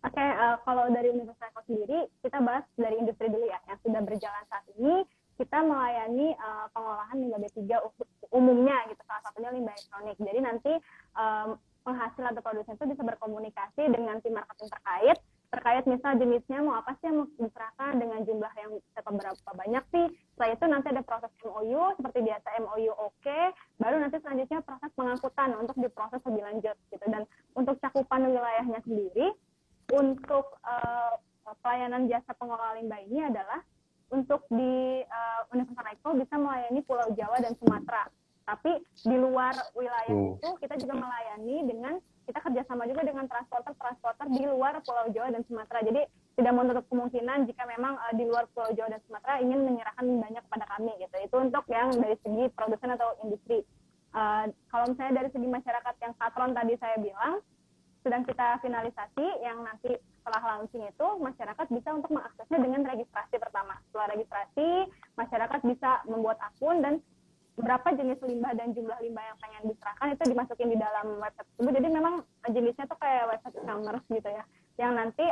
Oke, kalau dari Universal Eco sendiri, kita bahas dari industri dulu ya, yang sudah berjalan saat ini. Kita melayani pengolahan limbah B3 umumnya, gitu, salah satunya limbah elektronik. Jadi nanti penghasil atau produsen itu bisa berkomunikasi dengan tim marketing terkait misal jenisnya mau apa sih yang mau diserahkan dengan jumlah yang berapa banyak sih. Setelah itu nanti ada proses MOU, seperti biasa MOU oke, baru nanti selanjutnya proses pengangkutan untuk diproses lebih lanjut gitu. Dan untuk cakupan wilayahnya sendiri, untuk pelayanan jasa pengelola limbah ini adalah untuk di Universal Eco bisa melayani Pulau Jawa dan Sumatera. Tapi di luar wilayah itu kita juga melayani dengan kita kerjasama juga dengan transporter di luar Pulau Jawa dan Sumatera. Jadi tidak menutup kemungkinan jika memang di luar Pulau Jawa dan Sumatera ingin menyerahkan banyak kepada kami gitu. Itu untuk yang dari segi produsen atau industri. Kalau misalnya dari segi masyarakat yang patron tadi saya bilang sedang kita finalisasi, yang nanti setelah launching itu masyarakat bisa untuk mengaksesnya dengan registrasi pertama. Setelah registrasi, masyarakat bisa membuat akun dan berapa jenis limbah dan jumlah limbah yang pengen diserahkan itu dimasukin di dalam website tersebut. Jadi memang jenisnya tuh kayak website e-commerce gitu ya. Yang nanti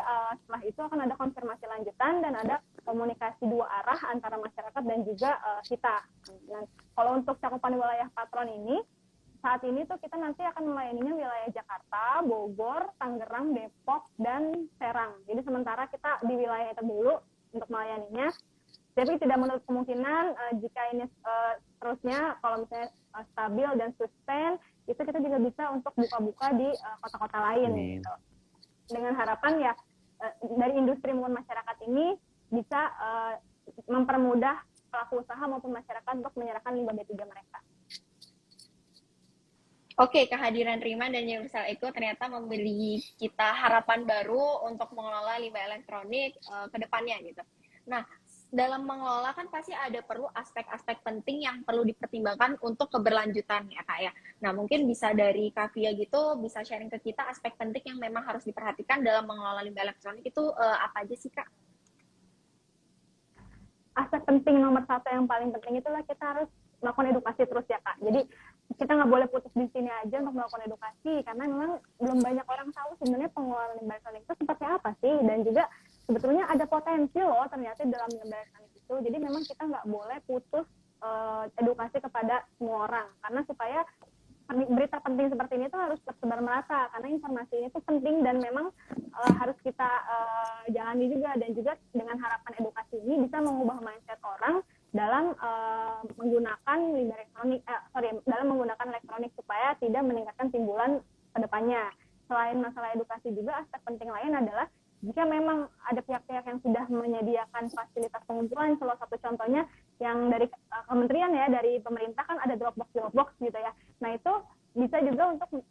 setelah itu akan ada konfirmasi lanjutan dan ada komunikasi dua arah antara masyarakat dan juga kita. Dan kalau untuk cakupan wilayah patron ini, saat ini tuh kita nanti akan melayaninya wilayah Jakarta, Bogor, Tangerang, Depok, dan Serang. Jadi sementara kita di wilayah itu dulu untuk melayaninya. Tapi tidak menutup kemungkinan jika ini terusnya kalau misalnya stabil dan sustain, itu kita juga bisa untuk buka-buka di kota-kota lain. Gitu. Dengan harapan ya dari industri maupun masyarakat ini bisa mempermudah pelaku usaha maupun masyarakat untuk menyerahkan limbah B3 mereka. Oke, kehadiran Riman dan Universal Eco ternyata memberi kita harapan baru untuk mengelola limbah elektronik ke depannya gitu. Nah, dalam mengelola kan pasti ada perlu aspek-aspek penting yang perlu dipertimbangkan untuk keberlanjutan ya Kak ya. Nah, mungkin bisa dari Kak Via gitu bisa sharing ke kita aspek penting yang memang harus diperhatikan dalam mengelola limbah elektronik itu apa aja sih Kak? Aspek penting nomor satu yang paling penting itulah kita harus melakukan edukasi terus ya Kak. Jadi kita nggak boleh putus di sini aja untuk melakukan edukasi karena memang belum banyak orang tahu sebenarnya pengelolaan limbah elektronik itu seperti apa sih, dan juga sebetulnya ada potensi loh ternyata dalam limbah elektronik itu. Jadi memang kita nggak boleh putus edukasi kepada semua orang karena supaya berita penting seperti ini tuh harus tersebar merata karena informasi ini tuh penting dan memang harus kita jalani juga, dan juga dengan harapan edukasi ini bisa mengubah mindset orang dalam menggunakan limbah elektronik dalam menggunakan elektronik supaya tidak meningkatkan timbulan ke depannya. Selain masalah edukasi juga aspek penting lain adalah jika memang ada pihak-pihak yang sudah menyediakan fasilitas pengumpulan, salah satu contohnya yang dari kementerian ya, dari pemerintah kan ada Dropbox gitu ya. Nah itu bisa juga untuk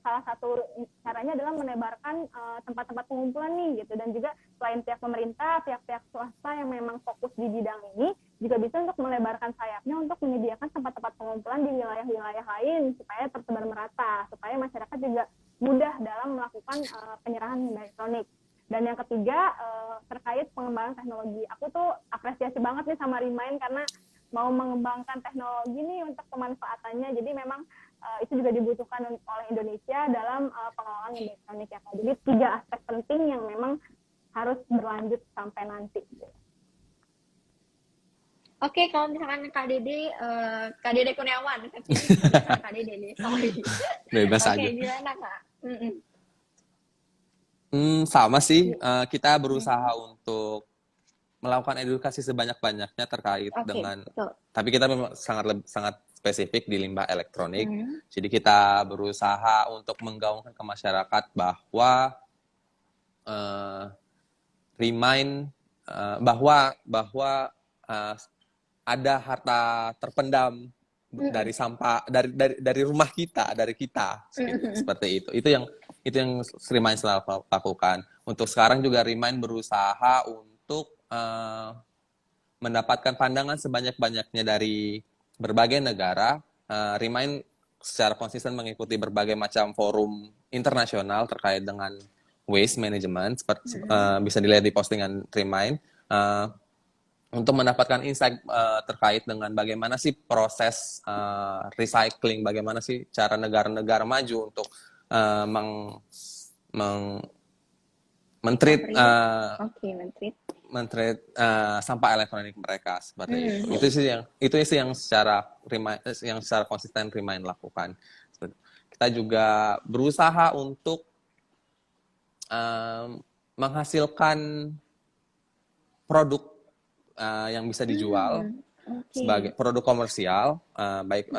salah satu caranya adalah menebarkan tempat-tempat pengumpulan nih gitu, dan juga selain pihak pemerintah, pihak-pihak swasta yang memang fokus di bidang ini juga bisa untuk melebarkan sayapnya untuk menyediakan tempat-tempat pengumpulan di wilayah-wilayah lain supaya tersebar merata, supaya masyarakat juga mudah dalam melakukan penyerahan limbah elektronik. Dan yang ketiga terkait pengembangan teknologi, aku tuh apresiasi banget nih sama Remind karena mau mengembangkan teknologi nih untuk pemanfaatannya. Jadi memang itu juga dibutuhkan oleh Indonesia dalam pengelolaan limbah elektronik ya Kak. Jadi 3 aspek penting yang memang harus berlanjut sampai nanti. Oke, kalau misalkan Kak Dede Kurniawan, Kak Dede nih, sorry. Bebas aja. Oke, gimana Kak? Sama sih, kita berusaha untuk melakukan edukasi sebanyak-banyaknya terkait dengan, betul. tapi kita memang sangat spesifik di limbah elektronik. Jadi kita berusaha untuk menggaungkan ke masyarakat bahwa bahwa ada harta terpendam dari sampah dari rumah kita, dari kita seperti itu. Itu yang Remind selalu lakukan. Untuk sekarang juga Remind berusaha untuk mendapatkan pandangan sebanyak-banyaknya dari berbagai negara. Remind secara konsisten mengikuti berbagai macam forum internasional terkait dengan waste management, bisa dilihat di postingan Remind, untuk mendapatkan insight terkait dengan bagaimana sih proses recycling, bagaimana sih cara negara-negara maju untuk men-treat sampah elektronik mereka seperti itu. Itu sih yang secara konsisten Remind lakukan. Kita juga berusaha untuk menghasilkan produk yang bisa dijual sebagai produk komersial, baik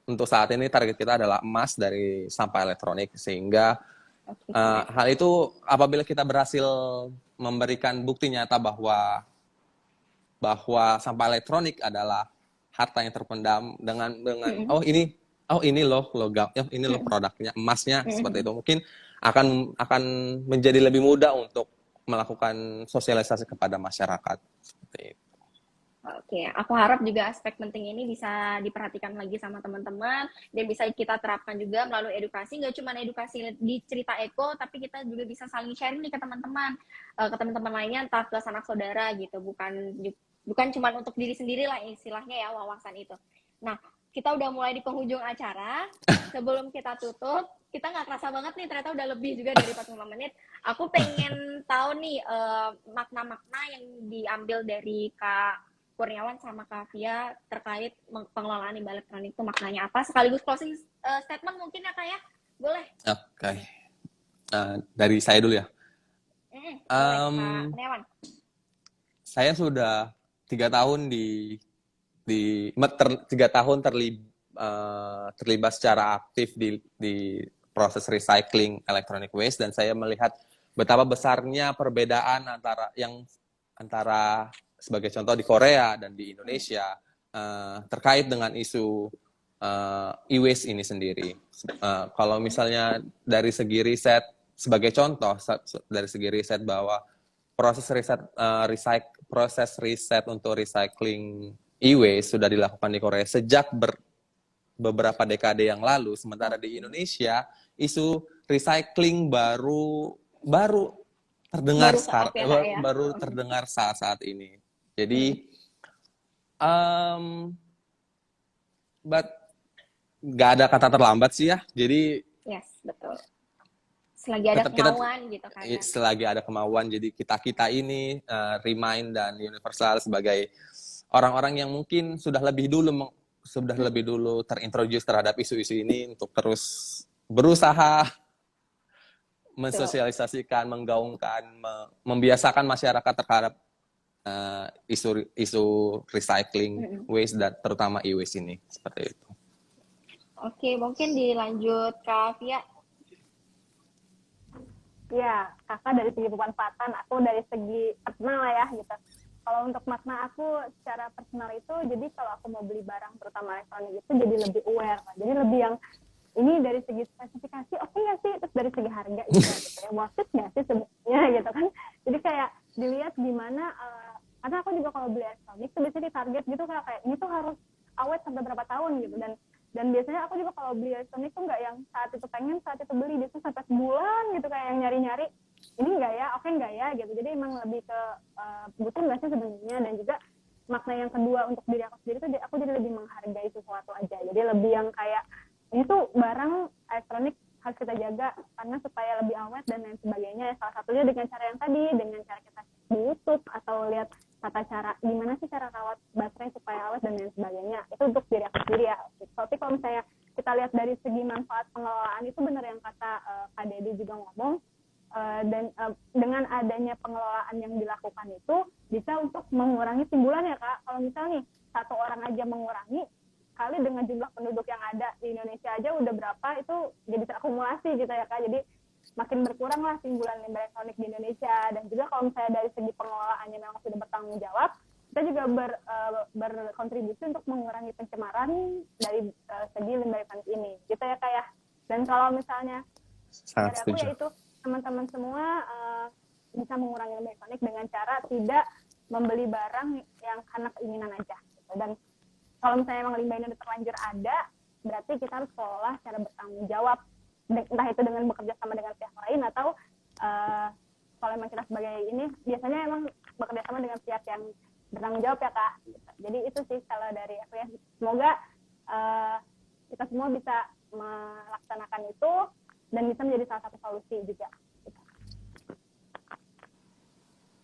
untuk saat ini target kita adalah emas dari sampah elektronik, sehingga hal itu apabila kita berhasil memberikan bukti nyata bahwa sampah elektronik adalah harta yang terpendam dengan ini loh logam, ini loh produknya, emasnya, seperti itu, mungkin akan menjadi lebih mudah untuk melakukan sosialisasi kepada masyarakat seperti itu. Oke, aku harap juga aspek penting ini bisa diperhatikan lagi sama teman-teman dan bisa kita terapkan juga melalui edukasi. Nggak cuma edukasi di cerita Eko, tapi kita juga bisa saling sharing nih ke teman-teman lainnya, entah ke sanak saudara gitu. Bukan cuma untuk diri sendiri lah istilahnya ya, wawasan itu. Nah, kita udah mulai di penghujung acara. Sebelum kita tutup, kita nggak kerasa banget nih, ternyata udah lebih juga dari 45 menit. Aku pengen tahu nih makna-makna yang diambil dari Kak Kurniawan sama Kak Fia terkait pengelolaan limbah elektronik itu maknanya apa, sekaligus closing statement mungkin ya Kak ya, boleh? Oke. Dari saya dulu ya. Boleh Kak Em, Kurniawan. saya sudah 3 tahun di 3 tahun terlibat secara aktif di proses recycling electronic waste, dan saya melihat betapa besarnya perbedaan antara sebagai contoh di Korea dan di Indonesia terkait dengan isu e-waste ini sendiri. Kalau misalnya dari segi riset, sebagai contoh dari segi riset bahwa proses riset untuk recycling e-waste sudah dilakukan di Korea sejak beberapa dekade yang lalu, sementara di Indonesia isu recycling baru terdengar baru terdengar saat ini. Jadi but nggak ada kata terlambat sih ya. Jadi yes, betul. Selagi ada kemauan gitu kan. Selagi ada kemauan, jadi kita ini remind dan universal sebagai orang-orang yang mungkin sudah lebih dulu terintroduce terhadap isu-isu ini untuk terus berusaha mensosialisasikan, menggaungkan, membiasakan masyarakat terhadap isu recycling waste dan terutama e-waste ini, seperti itu. Oke, mungkin dilanjut Kak Fia. Ya, kakak dari segi pemanfaatan, aku dari segi personal lah ya gitu. Kalau untuk makna aku secara personal itu, jadi kalau aku mau beli barang terutama elektronik itu jadi lebih aware, jadi lebih yang ini dari segi spesifikasi oke nggak sih, terus dari segi harga gitu ya, worth it nggak sih sebenarnya gitu kan. Jadi kayak dilihat gimana, karena aku juga kalau beli elektronik itu biasanya ditarget gitu kayak ini tuh harus awet sampai berapa tahun gitu, dan biasanya aku juga kalau beli elektronik tuh nggak yang saat itu pengen saat itu beli, biasanya sampai sebulan gitu kayak yang nyari-nyari ini nggak ya, oke nggak ya gitu. Jadi emang lebih ke butuh nggak sih sebenarnya. Dan juga makna yang kedua untuk diri aku sendiri tuh aku jadi lebih menghargai sesuatu aja, jadi lebih yang kayak ini tuh barang elektronik harus kita jaga karena supaya lebih awet dan lain sebagainya. Salah satunya dengan cara yang tadi, dengan cara kita di YouTube atau lihat tata cara gimana sih cara rawat baterai supaya awet dan lain sebagainya. Itu untuk diri aku sendiri ya. Tapi kalau misalnya kita lihat dari segi manfaat pengelolaan, itu benar yang kata Kak Dede juga ngomong, dan dengan adanya pengelolaan yang dilakukan itu bisa untuk mengurangi timbulan ya Kak. Kalau misalnya nih satu orang aja mengurangi, kali dengan jumlah penduduk yang ada di Indonesia aja udah berapa, itu jadi terakumulasi gitu ya Kak. Jadi makin berkurang lah timbulan limbah elektronik di Indonesia. Dan juga kalau misalnya dari segi pengelolaannya memang sudah bertanggung jawab, kita juga berkontribusi untuk mengurangi pencemaran dari segi limbah elektronik ini gitu ya Kak ya. Dan kalau misalnya dari aku yaitu teman-teman semua bisa mengurangi limbah elektronik dengan cara tidak membeli barang yang karena keinginan aja gitu. Dan kalau misalnya emang limbah ini terlanjur ada, berarti kita harus kelola secara bertanggung jawab, entah itu dengan bekerja sama dengan pihak lain atau kalau emang kita sebagai ini biasanya emang bekerja sama dengan pihak yang bertanggung jawab ya Kak. Jadi itu sih kalau dari aku ya. Semoga kita semua bisa melaksanakan itu dan bisa menjadi salah satu solusi juga.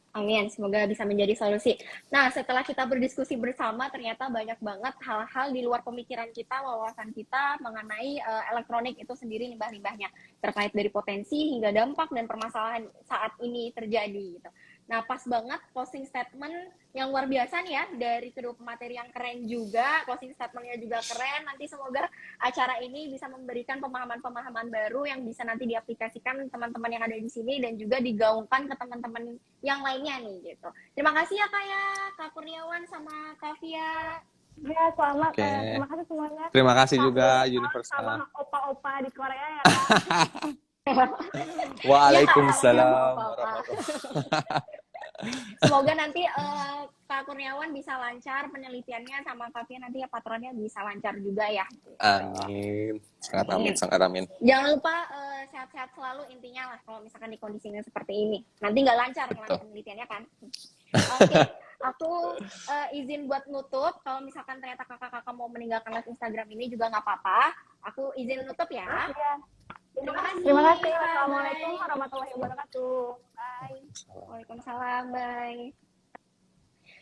Amin, semoga bisa menjadi solusi. Nah, setelah kita berdiskusi bersama, ternyata banyak banget hal-hal di luar pemikiran kita, wawasan kita mengenai elektronik itu sendiri, limbah-limbahnya, terkait dari potensi hingga dampak dan permasalahan saat ini terjadi gitu. Nah, pas banget closing statement yang luar biasa nih ya, dari kedua pemateri yang keren juga, closing statementnya juga keren. Nanti semoga acara ini bisa memberikan pemahaman-pemahaman baru yang bisa nanti diaplikasikan teman-teman yang ada di sini dan juga digaungkan ke teman-teman yang lainnya nih gitu. Terima kasih ya Kak ya, Kak Kurniawan sama Kak Fia. Ya, selamat. Terima kasih semuanya. Terima kasih juga Universal. Sama opa-opa di Korea ya Kak. Waalaikumsalam warahmatullahi. Semoga nanti Kak Kurniawan bisa lancar penelitiannya, sama Kak Fia nanti ya patronnya bisa lancar juga ya. Amin. Sangat amin, sangat amin. Jangan lupa sehat-sehat selalu intinya lah kalau misalkan di kondisinya seperti ini. Nanti nggak lancar penelitiannya kan. Oke, aku izin buat nutup. Kalau misalkan ternyata kakak-kakak mau meninggalkan live Instagram ini juga nggak apa-apa. Aku izin nutup ya. Terima kasih. Terima kasih. Wassalamualaikum warahmatullahi wabarakatuh. Bye. Waalaikumsalam. Bye.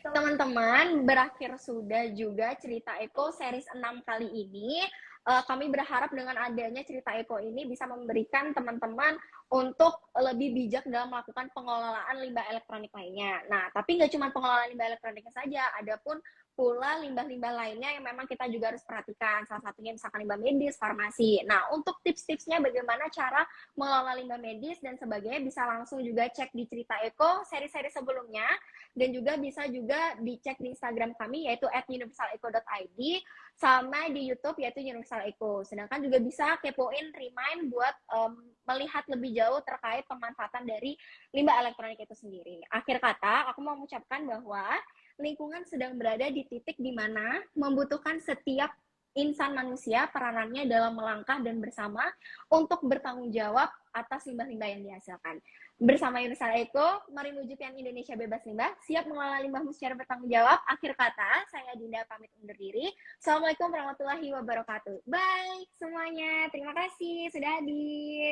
teman-teman, berakhir sudah juga cerita Eko series 6 kali ini. Kami berharap dengan adanya cerita Eko ini bisa memberikan teman-teman untuk lebih bijak dalam melakukan pengelolaan limbah elektronik lainnya. Nah, tapi nggak cuma pengelolaan limbah elektroniknya saja, ada pun pula limbah-limbah lainnya yang memang kita juga harus perhatikan. Salah satunya misalkan limbah medis, farmasi. Nah, untuk tips-tipsnya bagaimana cara mengelola limbah medis dan sebagainya bisa langsung juga cek di cerita Eko seri-seri sebelumnya, dan juga bisa juga dicek di Instagram kami yaitu @universaleco.id, sama di YouTube yaitu Universal Eco. Sedangkan juga bisa kepoin remind buat melihat lebih jauh terkait pemanfaatan dari limbah elektronik itu sendiri. Akhir kata, aku mau mengucapkan bahwa lingkungan sedang berada di titik di mana membutuhkan setiap insan manusia peranannya dalam melangkah dan bersama untuk bertanggung jawab atas limbah-limbah yang dihasilkan. Bersama Universal Eco, mari mewujudkan Indonesia bebas limbah, siap mengelola limbahmu secara bertanggung jawab. Akhir kata, saya Dinda pamit undur diri. Assalamualaikum warahmatullahi wabarakatuh. Bye semuanya, terima kasih sudah hadir.